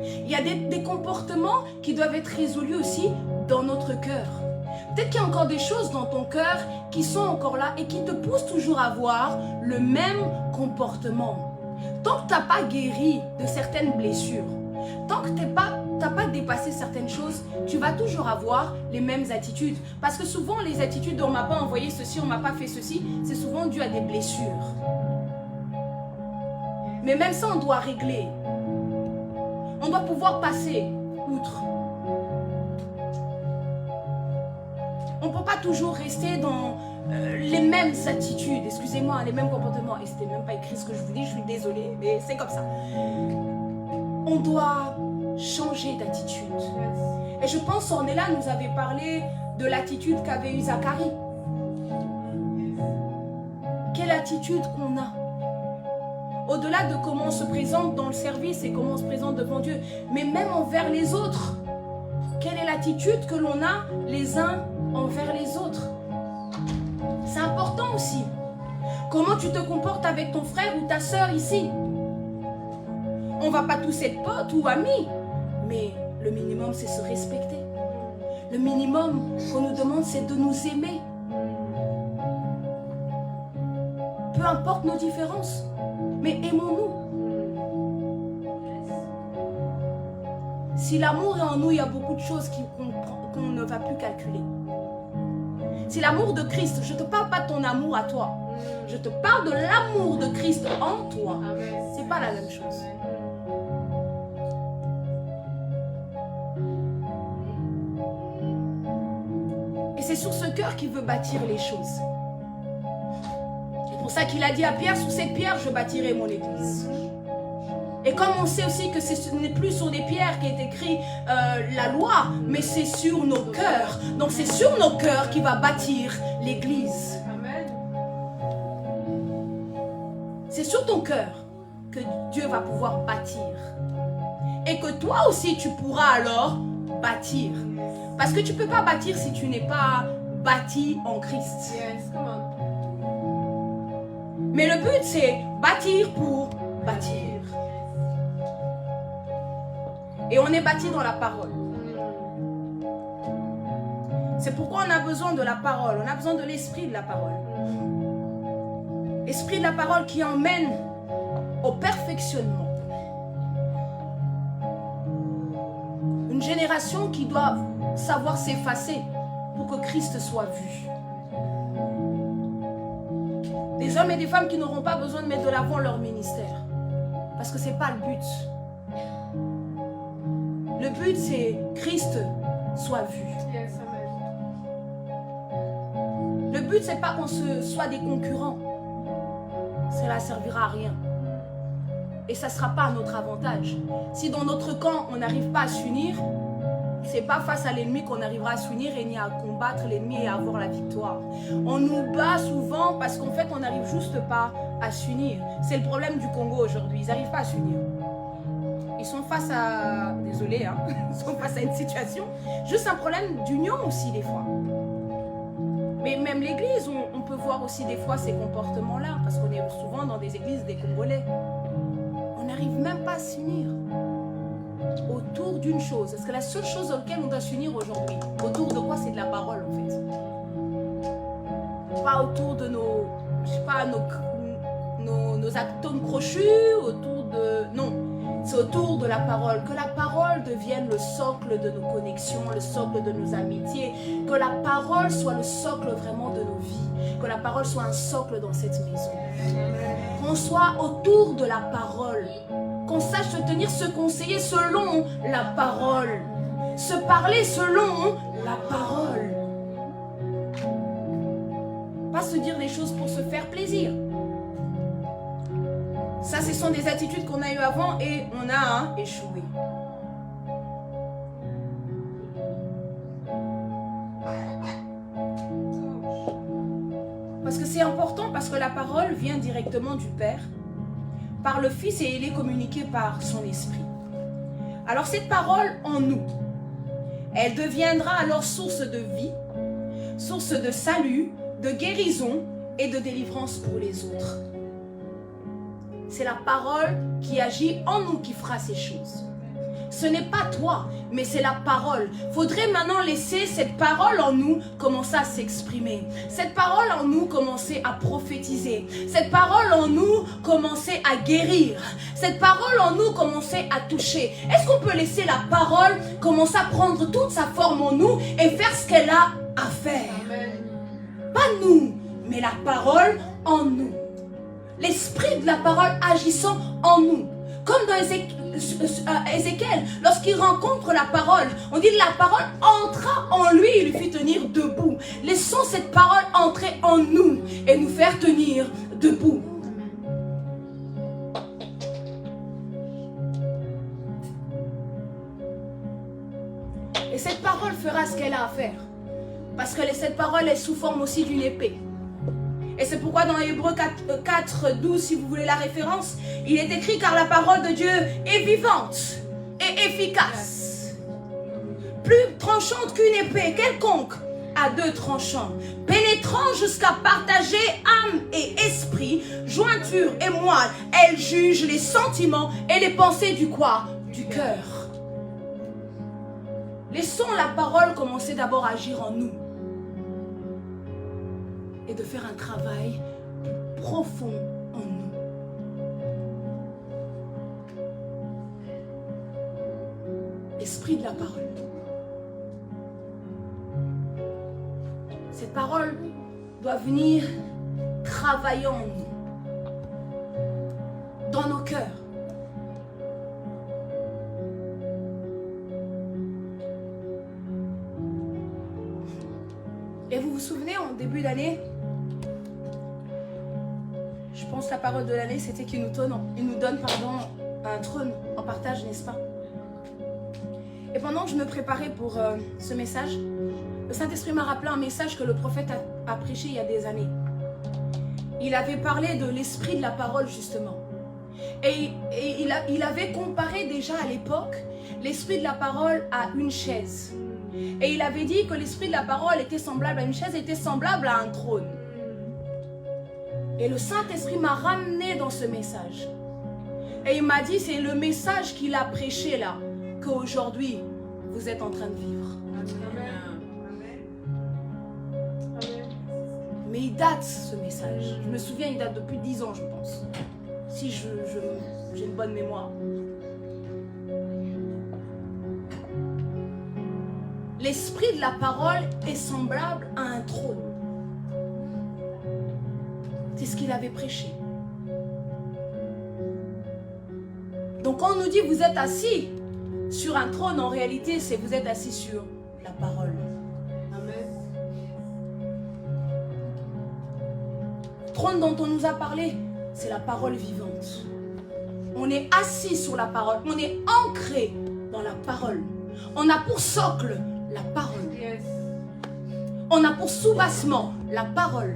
Il y a des comportements qui doivent être résolus aussi dans notre cœur. Peut-être qu'il y a encore des choses dans ton cœur qui sont encore là et qui te poussent toujours à avoir le même comportement. Tant que tu n'as pas guéri de certaines blessures, tant que tu n'as pas dépassé certaines choses, tu vas toujours avoir les mêmes attitudes. Parce que souvent, les attitudes, on ne m'a pas envoyé ceci, on ne m'a pas fait ceci, c'est souvent dû à des blessures. Mais même ça, on doit régler. On doit pouvoir passer outre. On ne peut pas toujours rester dans les mêmes attitudes, excusez-moi, les mêmes comportements. Et c'était même pas écrit ce que je vous dis, je suis désolée, mais c'est comme ça. On doit changer d'attitude. Et je pense, Ornella nous avait parlé de l'attitude qu'avait eu Zacharie. Quelle attitude qu'on a? Au-delà de comment on se présente dans le service et comment on se présente devant Dieu, mais même envers les autres. Quelle est l'attitude que l'on a les uns envers les autres? C'est important aussi. Comment tu te comportes avec ton frère ou ta soeur ici? On ne va pas tous être potes ou amis, mais le minimum, c'est se respecter. Le minimum qu'on nous demande, c'est de nous aimer. Peu importe nos différences, mais aimons-nous. Si l'amour est en nous, il y a beaucoup de choses qu'on ne va plus calculer. Si l'amour de Christ, je ne te parle pas de ton amour à toi, je te parle de l'amour de Christ en toi. Ce n'est pas la même chose. Et c'est sur ce cœur qu'il veut bâtir les choses. C'est pour ça qu'il a dit à Pierre, sous cette pierre, je bâtirai mon église. Et comme on sait aussi que ce n'est plus sur des pierres qu'est écrit la loi, mais c'est sur nos cœurs. Donc c'est sur nos cœurs qu'il va bâtir l'église. C'est sur ton cœur que Dieu va pouvoir bâtir. Et que toi aussi tu pourras alors bâtir. Parce que tu ne peux pas bâtir si tu n'es pas bâti en Christ. Mais le but c'est bâtir pour bâtir. Et on est bâti dans la parole. C'est pourquoi on a besoin de la parole. On a besoin de l'esprit de la parole. L'esprit de la parole qui emmène au perfectionnement. Une génération qui doit savoir s'effacer pour que Christ soit vu. Des hommes et des femmes qui n'auront pas besoin de mettre de l'avant leur ministère. Parce que ce n'est pas le but. Le but, c'est que Christ soit vu. Le but, c'est pas qu'on soit des concurrents. Cela ne servira à rien. Et ça ne sera pas à notre avantage. Si dans notre camp, on n'arrive pas à s'unir, ce n'est pas face à l'ennemi qu'on arrivera à s'unir et ni à combattre l'ennemi et à avoir la victoire. On nous bat souvent parce qu'en fait, on n'arrive juste pas à s'unir. C'est le problème du Congo aujourd'hui. Ils n'arrivent pas à s'unir. Ils sont face à... Désolé, hein, ils sont face à une situation. Juste un problème d'union aussi des fois. Mais même l'église, on peut voir aussi des fois ces comportements-là. Parce qu'on est souvent dans des églises des Congolais. On n'arrive même pas à s'unir autour d'une chose. Parce que la seule chose auquel on doit s'unir aujourd'hui, autour de quoi? C'est de la parole en fait. Pas autour de nos... Je sais pas, nos atomes crochus, autour de... Non. C'est autour de la parole. Que la parole devienne le socle de nos connexions, le socle de nos amitiés. Que la parole soit le socle vraiment de nos vies. Que la parole soit un socle dans cette maison. Qu'on soit autour de la parole. Qu'on sache se tenir, se conseiller selon la parole. Se parler selon la parole. Pas se dire des choses pour se faire plaisir. Ça, ce sont des attitudes qu'on a eues avant et on a échoué. Parce que c'est important, parce que la parole vient directement du Père, par le Fils, et elle est communiquée par son Esprit. Alors cette parole en nous, elle deviendra alors source de vie, source de salut, de guérison et de délivrance pour les autres. C'est la parole qui agit en nous qui fera ces choses. Ce n'est pas toi, mais c'est la parole. Faudrait maintenant laisser cette parole en nous commencer à s'exprimer. Cette parole en nous commencer à prophétiser. Cette parole en nous commencer à guérir. Cette parole en nous commencer à toucher. Est-ce qu'on peut laisser la parole commencer à prendre toute sa forme en nous et faire ce qu'elle a à faire? Amen. Pas nous, mais la parole en nous. L'esprit de la parole agissant en nous. Comme dans Ézéchiel, lorsqu'il rencontre la parole, on dit que la parole entra en lui et lui fit tenir debout. Laissons cette parole entrer en nous et nous faire tenir debout. Et cette parole fera ce qu'elle a à faire. Parce que cette parole est sous forme aussi d'une épée. Et c'est pourquoi dans Hébreux 4, 12, si vous voulez la référence, il est écrit: car la parole de Dieu est vivante et efficace, plus tranchante qu'une épée quelconque, à deux tranchants, pénétrant jusqu'à partager âme et esprit, jointure et moelle. Elle juge les sentiments et les pensées du quoi? Du cœur. Laissons la parole commencer d'abord à agir en nous. Et de faire un travail profond en nous. Esprit de la parole. Cette parole doit venir travailler en nous, dans nos cœurs. Et vous vous souvenez, en début d'année, je pense que la parole de l'année, c'était qu'il nous donne un trône en partage, n'est-ce pas? Et pendant que je me préparais pour ce message, le Saint-Esprit m'a rappelé un message que le prophète a prêché il y a des années. Il avait parlé de l'esprit de la parole, justement. Et il avait comparé déjà à l'époque l'esprit de la parole à une chaise. Et il avait dit que l'esprit de la parole était semblable à une chaise, était semblable à un trône. Et le Saint-Esprit m'a ramené dans ce message. Et il m'a dit, c'est le message qu'il a prêché là, qu'aujourd'hui, vous êtes en train de vivre. Amen. Mais il date, ce message. Je me souviens, il date depuis 10 ans, je pense. Si j'ai une bonne mémoire. L'esprit de la parole est semblable à un trône. C'est ce qu'il avait prêché. Donc quand on nous dit vous êtes assis sur un trône, en réalité c'est vous êtes assis sur la parole. Amen. Trône dont on nous a parlé, c'est la parole vivante. On est assis sur la parole, on est ancré dans la parole. On a pour socle la parole. Yes. On a pour soubassement la parole.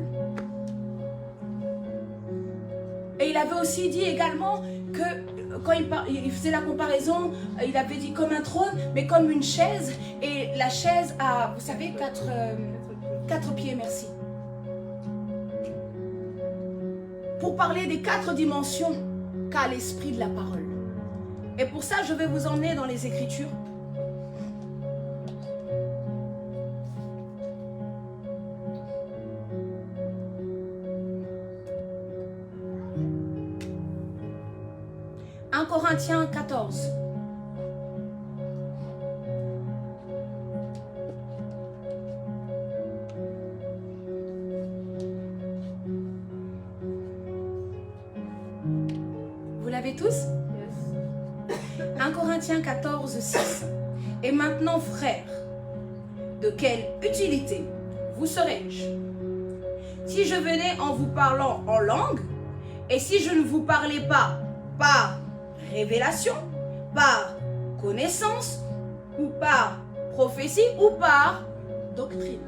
Et il avait aussi dit également que quand il faisait la comparaison, il avait dit comme un trône, mais comme une chaise. Et la chaise a, vous savez, quatre pieds, merci. Pour parler des 4 dimensions qu'a l'esprit de la parole. Et pour ça, je vais vous emmener dans les Écritures. Corinthiens 14. Vous l'avez tous? Yes. 1 Corinthiens 14, 6. Et maintenant, frères, de quelle utilité vous serais-je si je venais en vous parlant en langue Et si je ne vous parlais pas par révélation, par connaissance, ou par prophétie, ou par doctrine.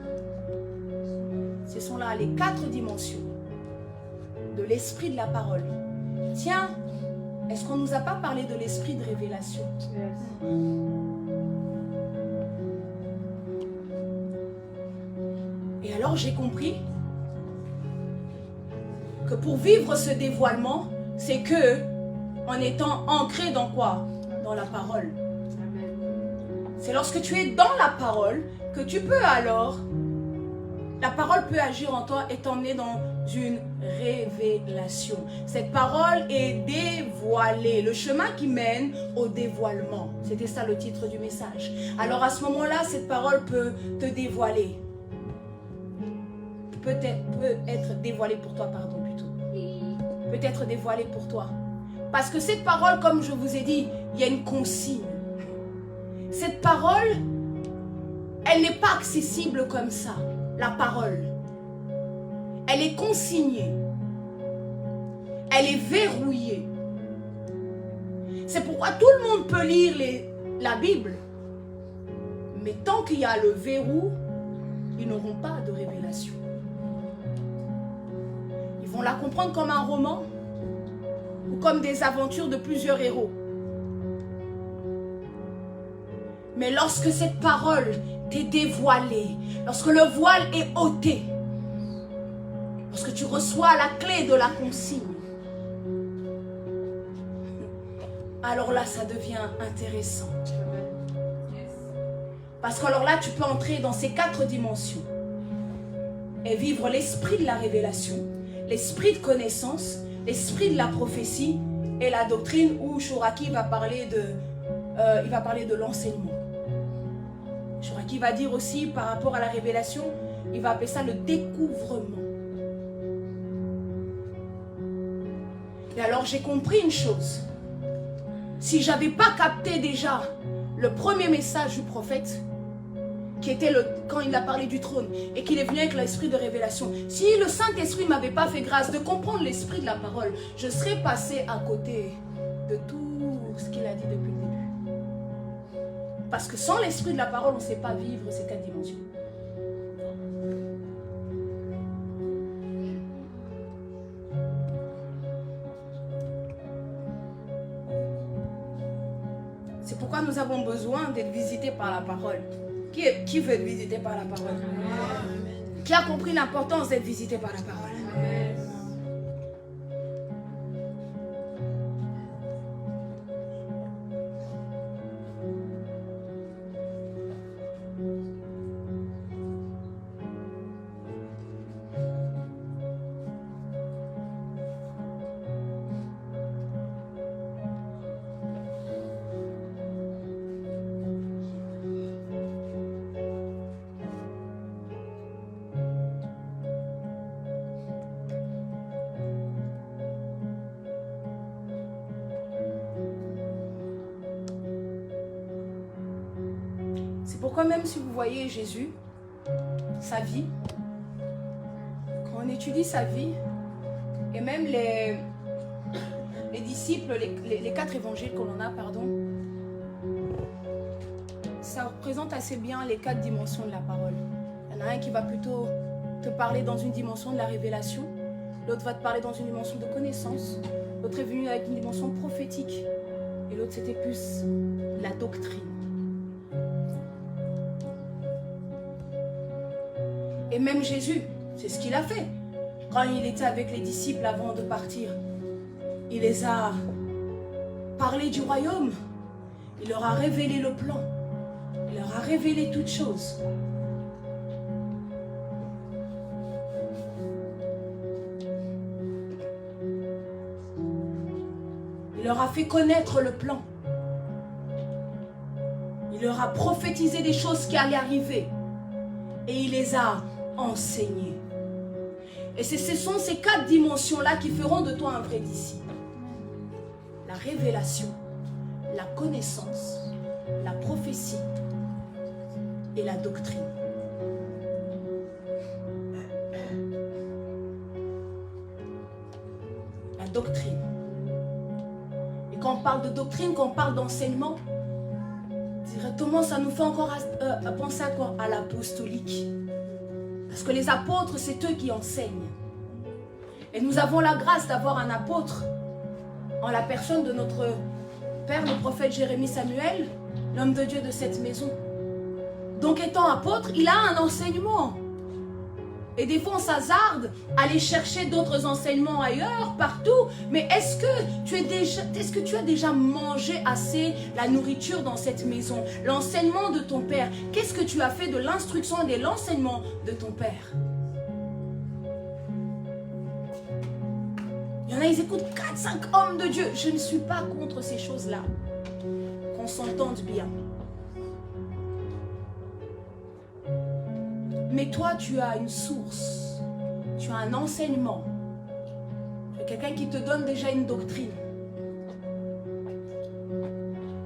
Ce sont là les 4 dimensions de l'esprit de la parole. Tiens, est-ce qu'on ne nous a pas parlé de l'esprit de révélation? Yes. Et alors j'ai compris que pour vivre ce dévoilement, c'est que en étant ancré dans quoi? Dans la parole. C'est lorsque tu es dans la parole que tu peux alors, la parole peut agir en toi et t'emmener dans une révélation. Cette parole est dévoilée, le chemin qui mène au dévoilement. C'était ça le titre du message. Alors à ce moment-là, cette parole peut te dévoiler. Peut être dévoilée pour toi, pardon, plutôt. Peut être dévoilée pour toi. Parce que cette parole, comme je vous ai dit, il y a une consigne. Cette parole, elle n'est pas accessible comme ça, la parole. Elle est consignée. Elle est verrouillée. C'est pourquoi tout le monde peut lire la Bible. Mais tant qu'il y a le verrou, ils n'auront pas de révélation. Ils vont la comprendre comme un roman ou comme des aventures de plusieurs héros. Mais lorsque cette parole t'est dévoilée, lorsque le voile est ôté, lorsque tu reçois la clé de la consigne, alors là, ça devient intéressant. Parce qu'alors là, tu peux entrer dans ces 4 dimensions et vivre l'esprit de la révélation, l'esprit de connaissance, l'esprit de la prophétie et la doctrine où Chouraki va parler de l'enseignement. Chouraki va dire aussi par rapport à la révélation, il va appeler ça le découvrement. Et alors j'ai compris une chose. Si je n'avais pas capté déjà le premier message du prophète, qui était quand il a parlé du trône et qu'il est venu avec l'esprit de révélation, si le Saint-Esprit ne m'avait pas fait grâce de comprendre l'esprit de la parole, je serais passé à côté de tout ce qu'il a dit depuis le début. Parce que sans l'esprit de la parole, on ne sait pas vivre ces 4 dimensions. C'est pourquoi nous avons besoin d'être visités par la parole. Qui veut être visité par la parole? Amen. Qui a compris l'importance d'être visité par la parole? Amen. C'est pourquoi même si vous voyez Jésus, sa vie, quand on étudie sa vie, et même les disciples, les 4 évangiles qu'on en a, pardon, ça représente assez bien les 4 dimensions de la parole. Il y en a un qui va plutôt te parler dans une dimension de la révélation, l'autre va te parler dans une dimension de connaissance, l'autre est venu avec une dimension prophétique, et l'autre c'était plus la doctrine. Et même Jésus, c'est ce qu'il a fait. Quand il était avec les disciples avant de partir, il les a parlé du royaume. Il leur a révélé le plan. Il leur a révélé toutes choses. Il leur a fait connaître le plan. Il leur a prophétisé des choses qui allaient arriver. Et il les a enseignés. Et ce sont ces 4 dimensions-là qui feront de toi un vrai disciple. La révélation, la connaissance, la prophétie et la doctrine. La doctrine. Et quand on parle de doctrine, quand on parle d'enseignement, directement, ça nous fait encore penser à quoi? À l'apostolique. Parce que les apôtres, c'est eux qui enseignent. Et nous avons la grâce d'avoir un apôtre en la personne de notre père, le prophète Jérémie Samuel, l'homme de Dieu de cette maison. Donc étant apôtre, il a un enseignement. Et des fois, on s'hasarde à aller chercher d'autres enseignements ailleurs, partout. Mais est-ce que tu as déjà mangé assez la nourriture dans cette maison? L'enseignement de ton père. Qu'est-ce que tu as fait de l'instruction et de l'enseignement de ton père? Il y en a, ils écoutent 4-5 hommes de Dieu. Je ne suis pas contre ces choses-là. Qu'on s'entende bien. Mais toi, tu as une source, tu as un enseignement, tu as quelqu'un qui te donne déjà une doctrine.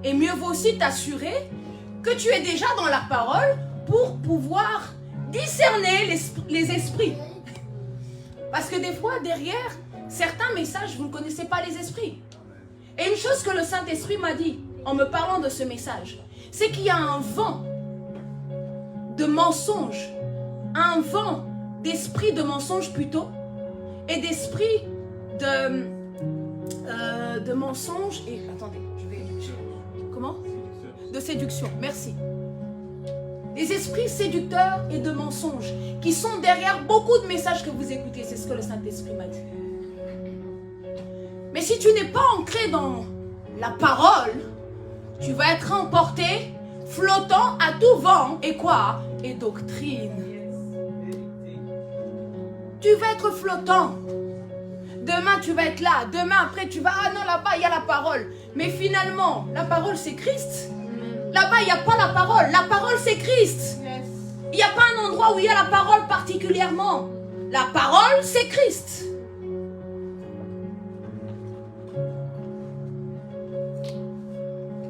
Et mieux vaut aussi t'assurer que tu es déjà dans la parole pour pouvoir discerner les esprits. Parce que des fois, derrière certains messages, vous ne connaissez pas les esprits. Et une chose que le Saint-Esprit m'a dit en me parlant de ce message, c'est qu'il y a un vent de mensonges, un vent d'esprit de mensonge plutôt, et d'esprit de mensonge, et attendez, comment? De séduction, merci. Des esprits séducteurs et de mensonges qui sont derrière beaucoup de messages que vous écoutez, c'est ce que le Saint-Esprit m'a dit. Mais si tu n'es pas ancré dans la parole, tu vas être emporté, flottant à tout vent, et quoi? Et doctrine. Tu vas être flottant. Demain, tu vas être là. Demain, après, tu vas... Ah non, là-bas, il y a la parole. Mais finalement, la parole, c'est Christ. Là-bas, il n'y a pas la parole. La parole, c'est Christ. Il n'y a pas un endroit où il y a la parole particulièrement. La parole, c'est Christ.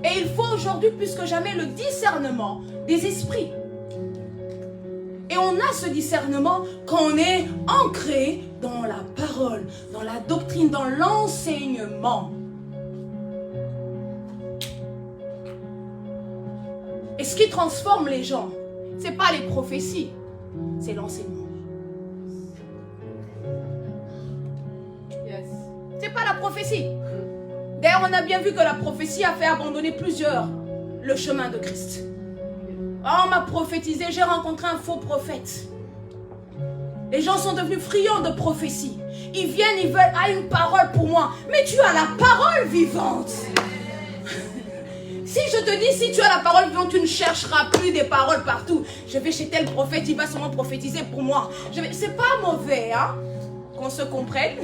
Et il faut aujourd'hui, plus que jamais, le discernement des esprits. Et on a ce discernement quand on est ancré dans la parole, dans la doctrine, dans l'enseignement. Et ce qui transforme les gens, ce n'est pas les prophéties, c'est l'enseignement. C'est pas la prophétie. D'ailleurs, on a bien vu que la prophétie a fait abandonner plusieurs le chemin de Christ. Oh, on m'a prophétisé, j'ai rencontré un faux prophète. Les gens sont devenus friands de prophétie. Ils viennent, ils veulent, une parole pour moi. Mais tu as la parole vivante. Si je te dis, si tu as la parole vivante, tu ne chercheras plus des paroles partout. Je vais chez tel prophète, il va sûrement prophétiser pour moi. C'est pas mauvais, hein, qu'on se comprenne.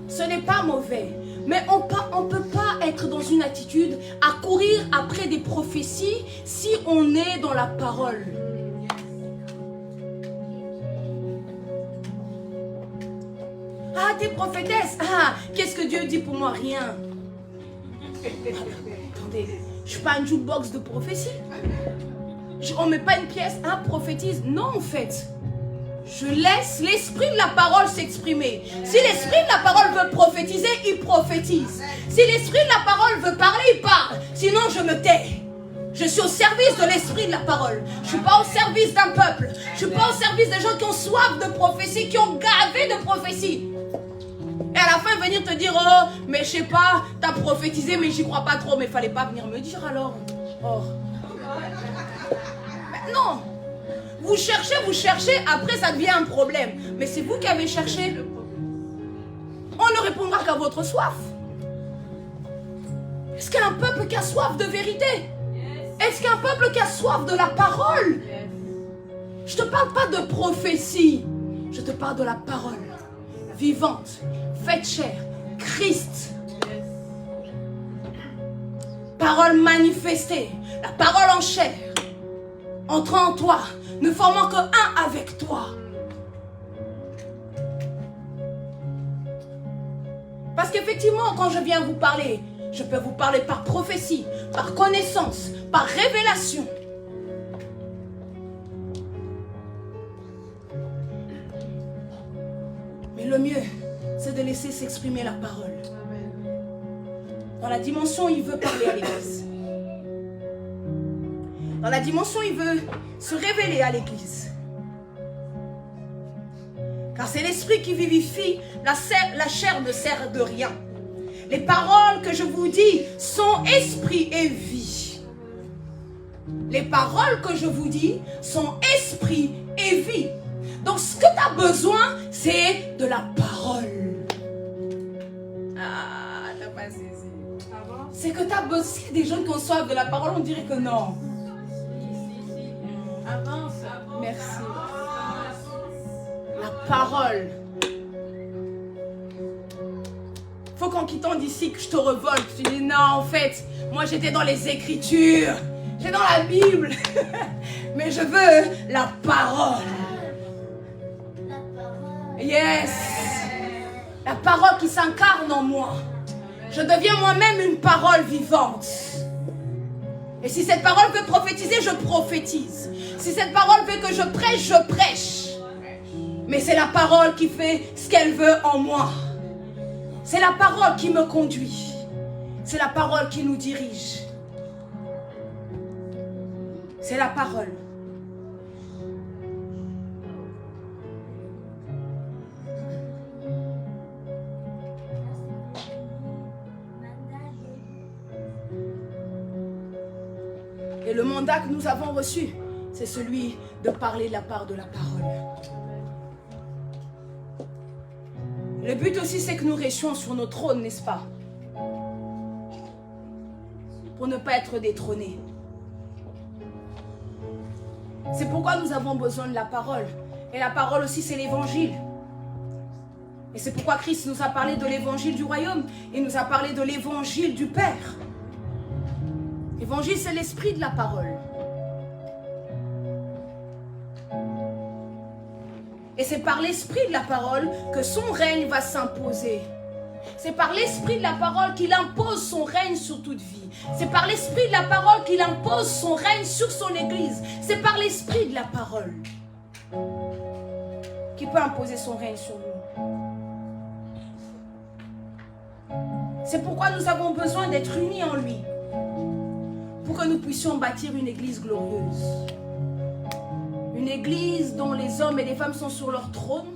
Ce n'est pas mauvais. Mais on ne peut pas être dans une attitude à courir après des prophéties si on est dans la parole. Ah, t'es prophétesse. Ah, qu'est-ce que Dieu dit pour moi? Rien. Attendez, je ne suis pas un jukebox de prophétie. On ne met pas une pièce, prophétise. Non, en fait. Je laisse l'esprit de la parole s'exprimer. Si l'esprit de la parole veut prophétiser, il prophétise. Si l'esprit de la parole veut parler, il parle. Sinon, je me tais. Je suis au service de l'esprit de la parole. Je ne suis pas au service d'un peuple. Je ne suis pas au service des gens qui ont soif de prophétie, qui ont gavé de prophétie. Et à la fin, venir te dire, oh, mais je sais pas, t'as prophétisé, mais j'y crois pas trop. Mais il fallait pas venir me dire alors. Oh. Mais non. Vous cherchez, après ça devient un problème. Mais c'est vous qui avez cherché. On ne répondra qu'à votre soif. Est-ce qu'il y a un peuple qui a soif de vérité? Est-ce qu'il y a un peuple qui a soif de la parole? Je ne te parle pas de prophétie. Je te parle de la parole vivante, faite chair, Christ. Parole manifestée, la parole en chair, entrant en toi, ne formant que un avec toi. Parce qu'effectivement, quand je viens vous parler, je peux vous parler par prophétie, par connaissance, par révélation. Mais le mieux, c'est de laisser s'exprimer la parole. Dans la dimension où il veut parler à l'église. Dans la dimension où il veut se révéler à l'église. Car c'est l'esprit qui vivifie, la chair ne sert de rien. Les paroles que je vous dis sont esprit et vie. Les paroles que je vous dis sont esprit et vie. Donc ce que tu as besoin, c'est de la parole. Ah, t'as pas saisi. C'est que tu as besoin. Si des gens qui ont soif de la parole, on dirait que non. Avance. Merci. La parole. Faut qu'en quittant d'ici que je te revolte. Tu dis non, en fait, moi j'étais dans les Écritures. J'étais dans la Bible. Mais je veux la parole. Yes. La parole qui s'incarne en moi. Je deviens moi-même une parole vivante. Et si cette parole veut prophétiser, je prophétise. Si cette parole veut que je prêche. Mais c'est la parole qui fait ce qu'elle veut en moi. C'est la parole qui me conduit. C'est la parole qui nous dirige. C'est la parole. Et le mandat que nous avons reçu, c'est celui de parler de la part de la parole. Le but aussi, c'est que nous restions sur nos trônes, n'est-ce pas? Pour ne pas être détrônés. C'est pourquoi nous avons besoin de la parole. Et la parole aussi, c'est l'évangile. Et c'est pourquoi Christ nous a parlé de l'évangile du royaume. Il nous a parlé de l'évangile du Père. L'évangile, c'est l'esprit de la parole. Et c'est par l'esprit de la parole que son règne va s'imposer. C'est par l'esprit de la parole qu'il impose son règne sur toute vie. C'est par l'esprit de la parole qu'il impose son règne sur son église. C'est par l'esprit de la parole qu'il peut imposer son règne sur nous. C'est pourquoi nous avons besoin d'être unis en lui. Pour que nous puissions bâtir une église glorieuse. Une église dont les hommes et les femmes sont sur leur trône.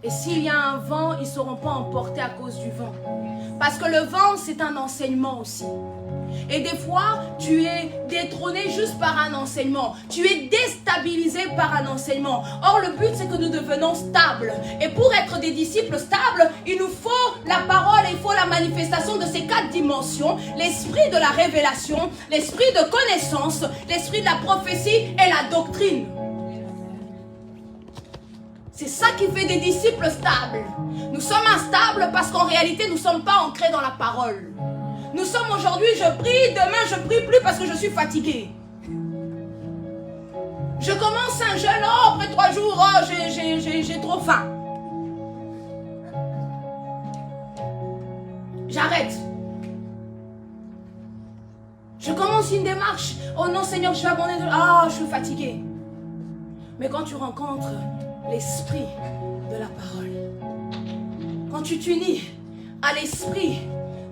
Et s'il y a un vent, ils ne seront pas emportés à cause du vent. Parce que le vent, c'est un enseignement aussi. Et des fois, tu es détrôné juste par un enseignement. Tu es déstabilisé par un enseignement. Or, le but, c'est que nous devenons stables. Et pour être des disciples stables, il nous faut la parole et il faut la manifestation de ces 4 dimensions. L'esprit de la révélation, l'esprit de connaissance, l'esprit de la prophétie et la doctrine. C'est ça qui fait des disciples stables. Nous sommes instables parce qu'en réalité, nous ne sommes pas ancrés dans la parole. Nous sommes aujourd'hui, je prie, demain je prie plus parce que je suis fatiguée. Je commence un jeûne, après 3 jours, j'ai trop faim. J'arrête. Je commence une démarche. Oh non Seigneur, je vais abandonner. Je suis fatiguée. Mais quand tu rencontres l'esprit de la parole, quand tu t'unis à l'esprit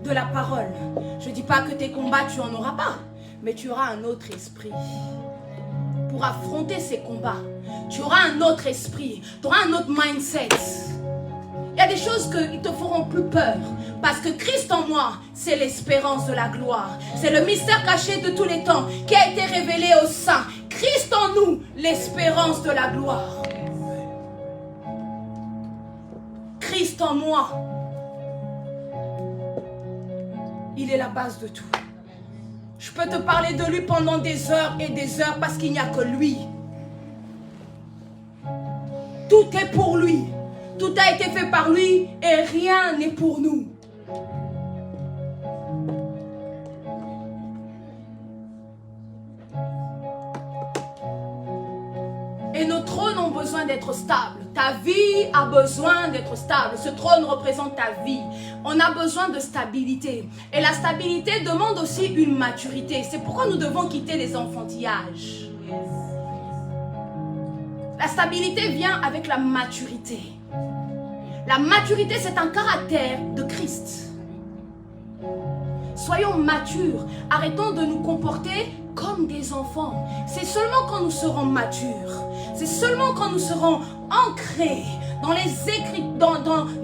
de la parole, je ne dis pas que tes combats tu n'en auras pas, mais tu auras un autre esprit pour affronter ces combats. Tu auras un autre esprit, tu auras un autre mindset. Il y a des choses qui te feront plus peur parce que Christ en moi, c'est l'espérance de la gloire. C'est le mystère caché de tous les temps qui a été révélé aux saints. Christ en nous, l'espérance de la gloire. Christ en moi, il est la base de tout. Je peux te parler de lui pendant des heures et des heures parce qu'il n'y a que lui. Tout est pour lui. Tout a été fait par lui et rien n'est pour nous. Et nos trônes ont besoin d'être stables. Ta vie a besoin d'être stable. Ce trône représente ta vie. On a besoin de stabilité. Et la stabilité demande aussi une maturité. C'est pourquoi nous devons quitter les enfantillages. La stabilité vient avec la maturité. La maturité, c'est un caractère de Christ. Soyons matures. Arrêtons de nous comporter comme des enfants. C'est seulement quand nous serons matures, c'est seulement quand nous serons ancrés dans les écrits, dans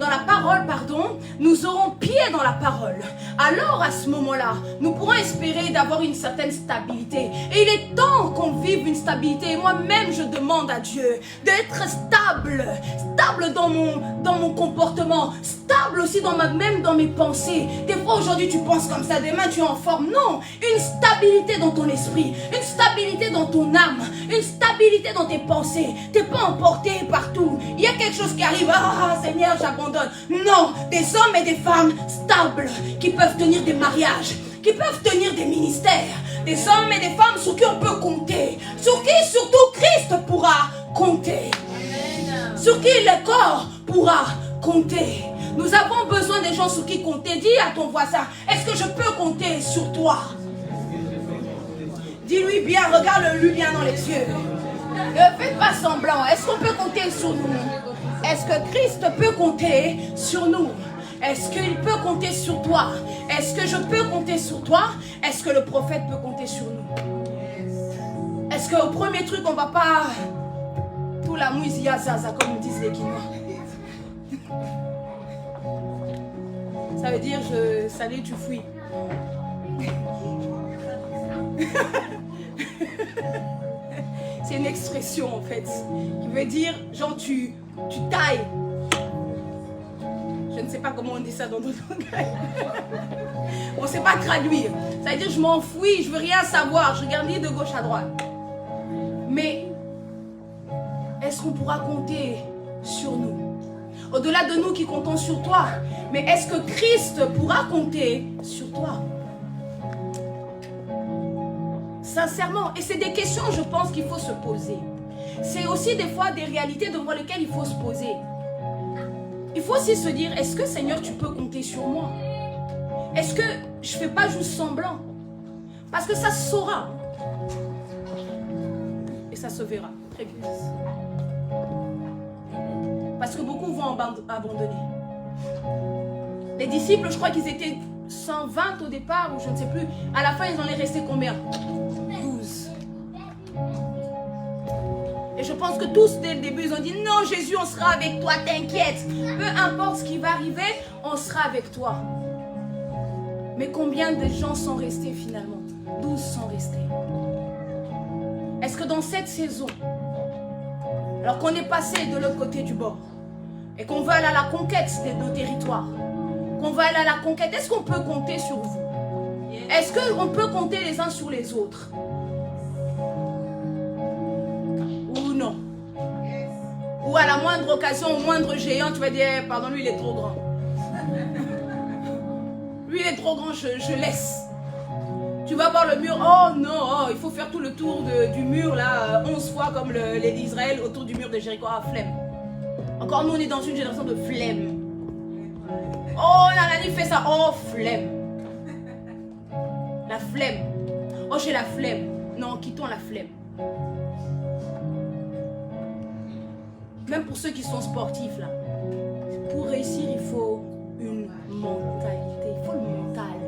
la parole, pardon, nous aurons pied dans la parole. Alors à ce moment-là, nous pourrons espérer d'avoir une certaine stabilité. Et il est temps qu'on vive une stabilité. Et moi-même, je demande à Dieu d'être stable, stable dans mon comportement, stable aussi même dans mes pensées. Des fois aujourd'hui tu penses comme ça, demain tu es en forme. Non, une stabilité dans ton esprit, une stabilité dans ton âme, une stabilité dans tes pensées. Tu n'es pas emporté partout. Il y a quelque chose qui arrive, ah Seigneur, j'abandonne. Non, des hommes et des femmes stables qui peuvent tenir des mariages, qui peuvent tenir des ministères, des hommes et des femmes sur qui on peut compter, sur qui surtout Christ pourra compter, sur qui le corps pourra compter. Nous avons besoin des gens sur qui compter. Dis à ton voisin, est-ce que je peux compter sur toi? Dis-lui bien, regarde-lui bien dans les yeux. Ne faites pas semblant. Est-ce qu'on peut compter sur nous? Est-ce que Christ peut compter sur nous? Est-ce qu'il peut compter sur toi? Est-ce que je peux compter sur toi? Est-ce que le prophète peut compter sur nous? Est-ce qu'au premier truc, on ne va pas tout la mouisia zaza, comme disent les Guinois? Ça veut dire, salut, tu fouilles. C'est une expression en fait, qui veut dire, genre tu tailles. Je ne sais pas comment on dit ça dans d'autres langages. On ne sait pas traduire. Ça veut dire, je m'enfouis, je ne veux rien savoir, je regarde ni de gauche à droite. Mais, est-ce qu'on pourra compter sur nous? Au-delà de nous qui comptons sur toi, mais est-ce que Christ pourra compter sur toi? Sincèrement, et c'est des questions, je pense, qu'il faut se poser. C'est aussi des fois des réalités devant lesquelles il faut se poser. Il faut aussi se dire, est-ce que Seigneur, tu peux compter sur moi? Est-ce que je ne fais pas juste semblant? Parce que ça se saura. Et ça se verra très vite. Parce que beaucoup vont abandonner. Les disciples, je crois qu'ils étaient 120 au départ, ou je ne sais plus. À la fin, ils en est resté combien? 12. Et je pense que tous, dès le début, ils ont dit, non, Jésus, on sera avec toi, t'inquiète. Peu importe ce qui va arriver, on sera avec toi. Mais combien de gens sont restés finalement? 12 sont restés. Est-ce que dans cette saison, alors qu'on est passé de l'autre côté du bord, et qu'on veut aller à la conquête de nos territoires, qu'on va aller à la conquête, est-ce qu'on peut compter sur vous? Est-ce qu'on peut compter les uns sur les autres? Ou non? Ou à la moindre occasion, au moindre géant, tu vas dire, pardon, lui il est trop grand. Lui il est trop grand, je laisse. Tu vas voir le mur, oh non, il faut faire tout le tour du mur là, 11 fois comme les d'Israël autour du mur de Jéricho, flemme. Encore nous on est dans une génération de flemme. Oh, Nanani fait ça. Oh, flemme. La flemme. Oh, j'ai la flemme. Non, quittons la flemme. Même pour ceux qui sont sportifs, là. Pour réussir, il faut une mentalité. Il faut le mental.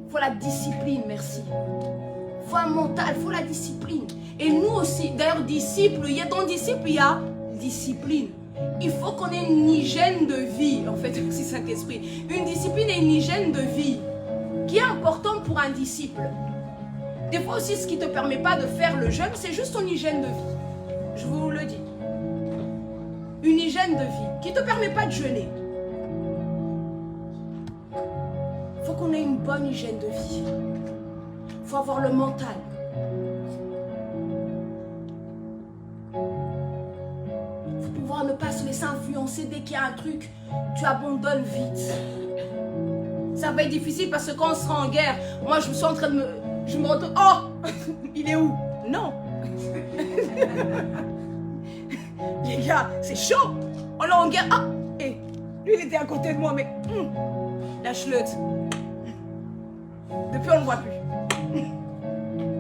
Il faut la discipline, merci. Il faut un mental, il faut la discipline. Et nous aussi, d'ailleurs, disciples, il y a dans disciple, il y a discipline. Il faut qu'on ait une hygiène de vie, en fait, aussi Saint-Esprit. Une discipline et une hygiène de vie qui est importante pour un disciple. Des fois aussi, ce qui ne te permet pas de faire le jeûne, c'est juste ton hygiène de vie. Je vous le dis. Une hygiène de vie qui ne te permet pas de jeûner. Il faut qu'on ait une bonne hygiène de vie. Il faut avoir le mental. Ne pas se laisser influencer dès qu'il y a un truc, tu abandonnes vite. Ça va être difficile parce que quand on sera en guerre, moi je me suis en train de je me retrouve, oh, il est où? Non. Les gars, c'est chaud. On est en guerre. Ah, et lui il était à côté de moi, mais la chleute. Depuis on ne voit plus.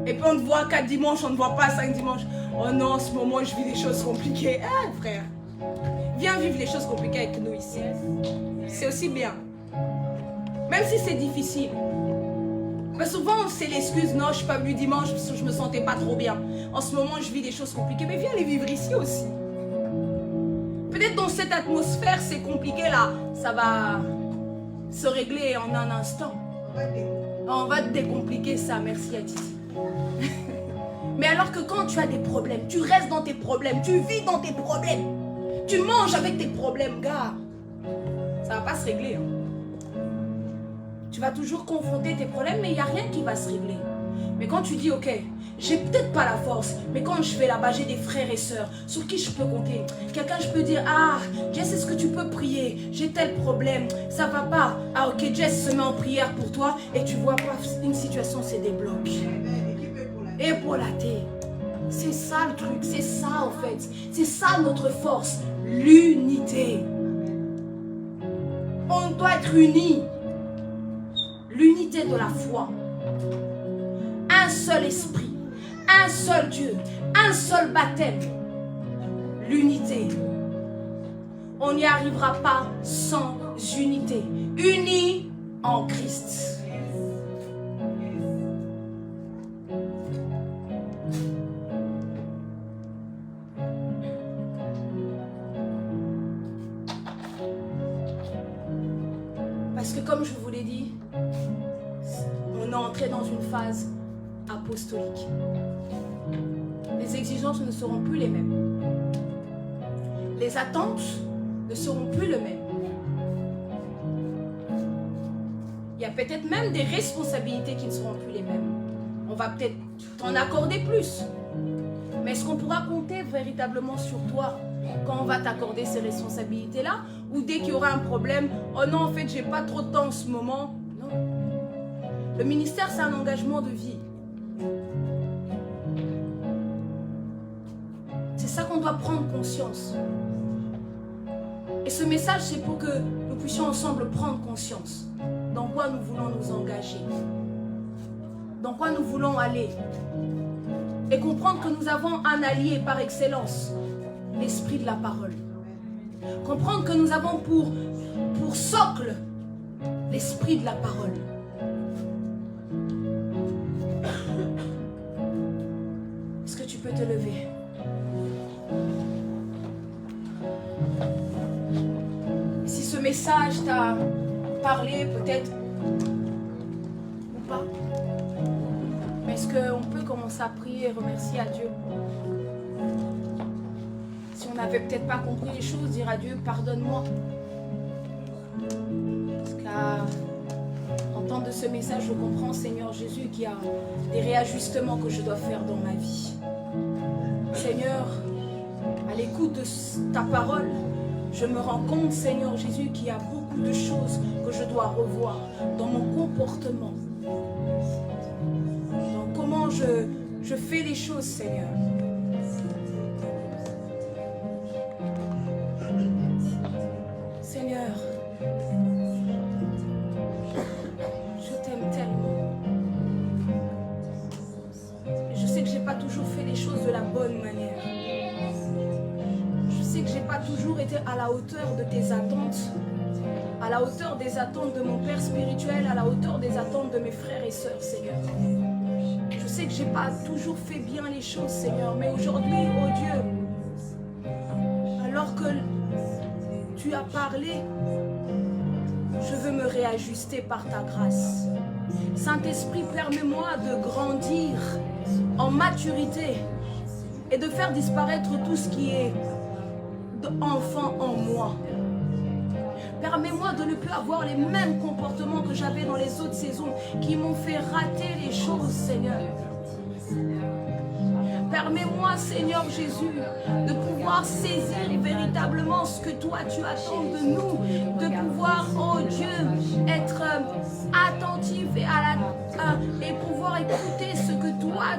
Et puis on te voit 4 dimanches, on ne voit pas 5 dimanches. Oh non, en ce moment je vis des choses compliquées. Ah frère. Viens vivre les choses compliquées avec nous ici. C'est aussi bien. Même si c'est difficile. Mais souvent, c'est l'excuse. Non, je ne suis pas venue dimanche parce que je ne me sentais pas trop bien. En ce moment, je vis des choses compliquées. Mais viens les vivre ici aussi. Peut-être dans cette atmosphère, c'est compliqué là. Ça va se régler en un instant. On va te décompliquer ça. Merci à Titi. Mais alors que quand tu as des problèmes, tu restes dans tes problèmes, tu vis dans tes problèmes, tu manges avec tes problèmes, gars, ça ne va pas se régler. Tu vas toujours confronter tes problèmes, mais il n'y a rien qui va se régler. Mais quand tu dis, ok, j'ai peut-être pas la force, mais quand je vais là-bas, j'ai des frères et sœurs sur qui je peux compter. Quelqu'un, je peux dire, ah, Jess, est-ce que tu peux prier? J'ai tel problème, ça va pas. Ah, ok, Jess se met en prière pour toi et tu vois, une situation se débloque. Épaulaté. C'est ça le truc, c'est ça en fait. C'est ça notre force, l'unité. On doit être unis. L'unité de la foi. Un seul esprit, un seul Dieu, un seul baptême. L'unité. On n'y arrivera pas sans unité. Unis en Christ. Parce que comme je vous l'ai dit, on est entré dans une phase apostolique. Les exigences ne seront plus les mêmes. Les attentes ne seront plus les mêmes. Il y a peut-être même des responsabilités qui ne seront plus les mêmes. On va peut-être t'en accorder plus. Mais est-ce qu'on pourra compter véritablement sur toi quand on va t'accorder ces responsabilités-là? Ou dès qu'il y aura un problème, oh non, en fait, j'ai pas trop de temps en ce moment. Non. Le ministère, c'est un engagement de vie. C'est ça qu'on doit prendre conscience. Et ce message, c'est pour que nous puissions ensemble prendre conscience dans quoi nous voulons nous engager, dans quoi nous voulons aller, et comprendre que nous avons un allié par excellence, l'esprit de la parole. Comprendre que nous avons pour socle l'esprit de la parole. Est-ce que tu peux te lever? Si ce message t'a parlé peut-être ou pas, mais est-ce qu'on peut commencer à prier et remercier à Dieu? Si on n'avait peut-être pas compris les choses, dire à Dieu, pardonne-moi. Parce qu'en temps de ce message, je comprends, Seigneur Jésus, qu'il y a des réajustements que je dois faire dans ma vie. Seigneur, à l'écoute de ta parole, je me rends compte, Seigneur Jésus, qu'il y a beaucoup de choses que je dois revoir dans mon comportement. Dans comment je fais les choses, Seigneur. Seigneur, je t'aime tellement. Et je sais que je n'ai pas toujours fait les choses de la bonne manière. Je sais que je n'ai pas toujours été à la hauteur de tes attentes, à la hauteur des attentes de mon Père spirituel, à la hauteur des attentes de mes frères et sœurs, Seigneur. Je sais que je n'ai pas toujours fait bien les choses, Seigneur, mais aujourd'hui, oh Dieu, alors que tu as parlé, je veux me réajuster par ta grâce. Saint-Esprit, permets-moi de grandir en maturité et de faire disparaître tout ce qui est enfant en moi. Permets-moi de ne plus avoir les mêmes comportements que j'avais dans les autres saisons qui m'ont fait rater les choses, Seigneur. Permets-moi, Seigneur Jésus, de pouvoir saisir véritablement ce que toi tu attends de nous, de pouvoir, oh Dieu, être attentif et pouvoir écouter ce que toi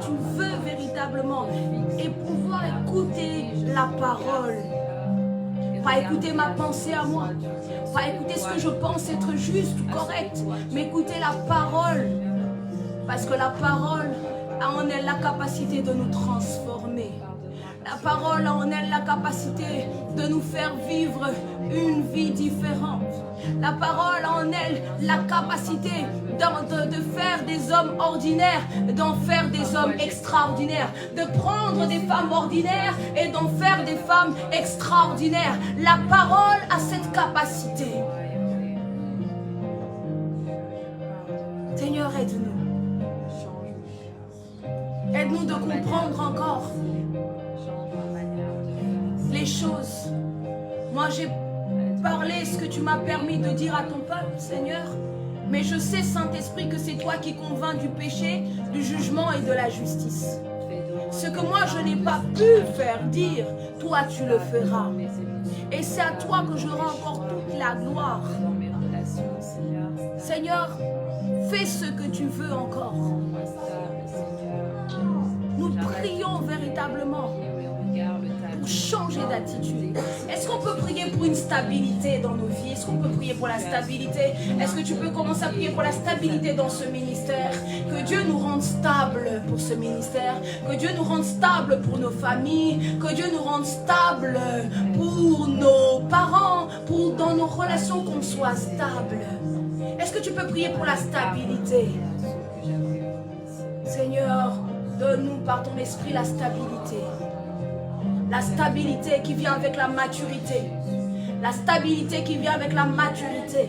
tu veux véritablement et pouvoir écouter la parole. Pas écouter ma pensée à moi, pas écouter ce que je pense être juste ou correct, mais écouter la parole, parce que la parole en elle la capacité de nous transformer. La parole a en elle la capacité de nous faire vivre une vie différente. La parole a en elle la capacité de faire des hommes ordinaires, d'en faire des hommes extraordinaires, de prendre des femmes ordinaires et d'en faire des femmes extraordinaires. La parole a cette capacité. Seigneur, aide-nous. Aide-nous de comprendre encore les choses. Moi, j'ai parlé ce que tu m'as permis de dire à ton peuple, Seigneur. Mais je sais, Saint-Esprit, que c'est toi qui convaincs du péché, du jugement et de la justice. Ce que moi, je n'ai pas pu faire dire, toi, tu le feras. Et c'est à toi que je rends encore toute la gloire. Seigneur, fais ce que tu veux encore. Nous prions véritablement pour changer d'attitude. Est-ce qu'on peut prier pour une stabilité dans nos vies? Est-ce qu'on peut prier pour la stabilité? Est-ce que tu peux commencer à prier pour la stabilité dans ce ministère? Que Dieu nous rende stables pour ce ministère. Que Dieu nous rende stables pour nos familles. Que Dieu nous rende stables pour nos parents. Pour dans nos relations, qu'on soit stable. Est-ce que tu peux prier pour la stabilité? Seigneur, donne-nous par ton esprit la stabilité. La stabilité qui vient avec la maturité. La stabilité qui vient avec la maturité.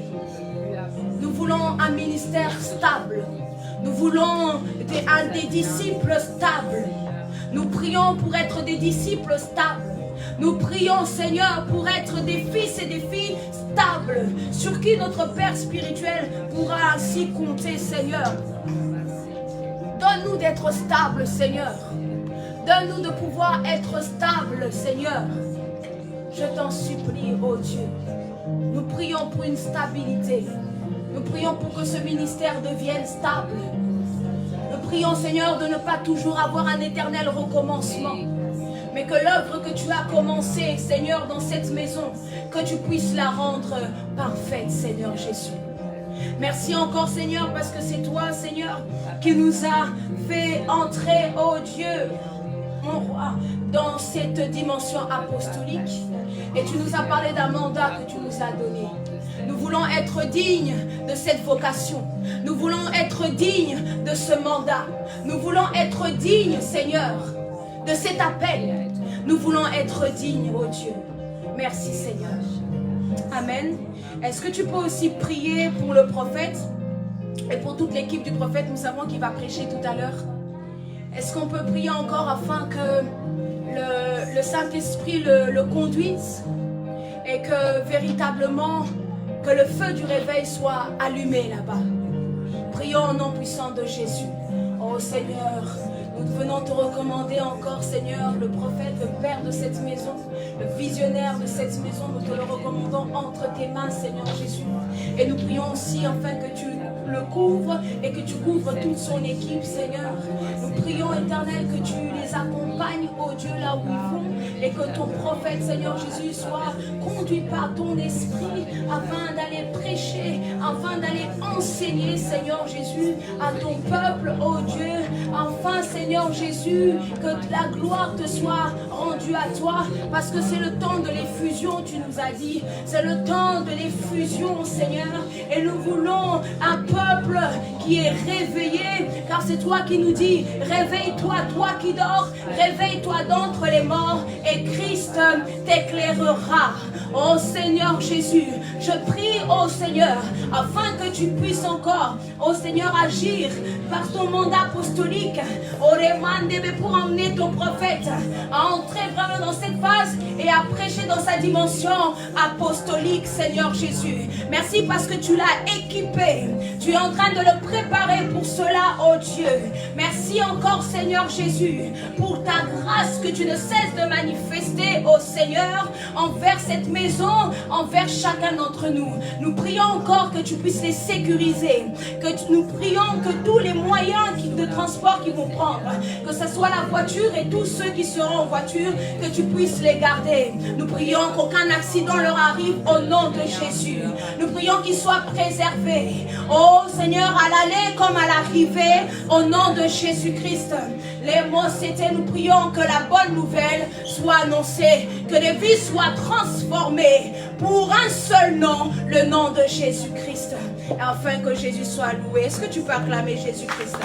Nous voulons un ministère stable. Nous voulons des disciples stables. Nous prions pour être des disciples stables. Nous prions, Seigneur, pour être des fils et des filles stables, sur qui notre Père spirituel pourra ainsi compter, Seigneur. Donne-nous d'être stables, Seigneur. Donne-nous de pouvoir être stables, Seigneur. Je t'en supplie, ô Dieu. Nous prions pour une stabilité. Nous prions pour que ce ministère devienne stable. Nous prions, Seigneur, de ne pas toujours avoir un éternel recommencement. Mais que l'œuvre que tu as commencée, Seigneur, dans cette maison, que tu puisses la rendre parfaite, Seigneur Jésus. Merci encore, Seigneur, parce que c'est toi, Seigneur, qui nous a fait entrer, oh Dieu, mon roi, dans cette dimension apostolique. Et tu nous as parlé d'un mandat que tu nous as donné. Nous voulons être dignes de cette vocation. Nous voulons être dignes de ce mandat. Nous voulons être dignes, Seigneur, de cet appel. Nous voulons être dignes, oh Dieu. Merci, Seigneur. Amen. Est-ce que tu peux aussi prier pour le prophète et pour toute l'équipe du prophète? Nous savons qu'il va prêcher tout à l'heure. Est-ce qu'on peut prier encore afin que le Saint-Esprit le conduise et que véritablement que le feu du réveil soit allumé là-bas? Prions au nom puissant de Jésus. Oh Seigneur, nous venons te recommander encore, Seigneur, le prophète, le père de cette maison, le visionnaire de cette maison. Nous te le recommandons entre tes mains, Seigneur Jésus. Et nous prions aussi afin que tu le couvres et que tu couvres toute son équipe, Seigneur. Nous prions, Éternel, que tu les accompagnes, oh Dieu, là où ils vont, et que ton prophète, Seigneur Jésus, soit conduit par ton esprit afin d'aller prêcher, afin d'aller enseigner, Seigneur Jésus, à ton peuple, oh Dieu. Enfin, Seigneur Jésus, que la gloire te soit rendue à toi, parce que c'est le temps de l'effusion, tu nous as dit. C'est le temps de l'effusion, Seigneur, et nous voulons un peuple qui est réveillé, car c'est toi qui nous dis, réveille-toi, toi qui dors, réveille-toi d'entre les morts, et Christ t'éclairera. Oh Seigneur Jésus, je prie, oh Seigneur, afin que tu puisses encore, oh Seigneur, agir par ton mandat apostolique, pour emmener ton prophète à entrer vraiment dans cette phase et à prêcher dans sa dimension apostolique, Seigneur Jésus. Merci parce que tu l'as équipé. Tu es en train de le préparer pour cela, oh Dieu. Merci encore, Seigneur Jésus, pour ta grâce que tu ne cesses de manifester, oh Seigneur, envers cette maison, envers chacun d'entre d'entre nous. Nous prions encore que tu puisses les sécuriser, nous prions que tous les moyens de transport qu'ils vont prendre, que ce soit la voiture et tous ceux qui seront en voiture, que tu puisses les garder. Nous prions qu'aucun accident leur arrive au nom de Jésus. Nous prions qu'ils soient préservés. Oh Seigneur, à l'aller comme à l'arrivée, au nom de Jésus-Christ. Les mots c'était, nous prions que la bonne nouvelle soit annoncée, que les vies soient transformées pour un seul nom, le nom de Jésus-Christ. Et afin que Jésus soit loué. Est-ce que tu peux acclamer Jésus-Christ?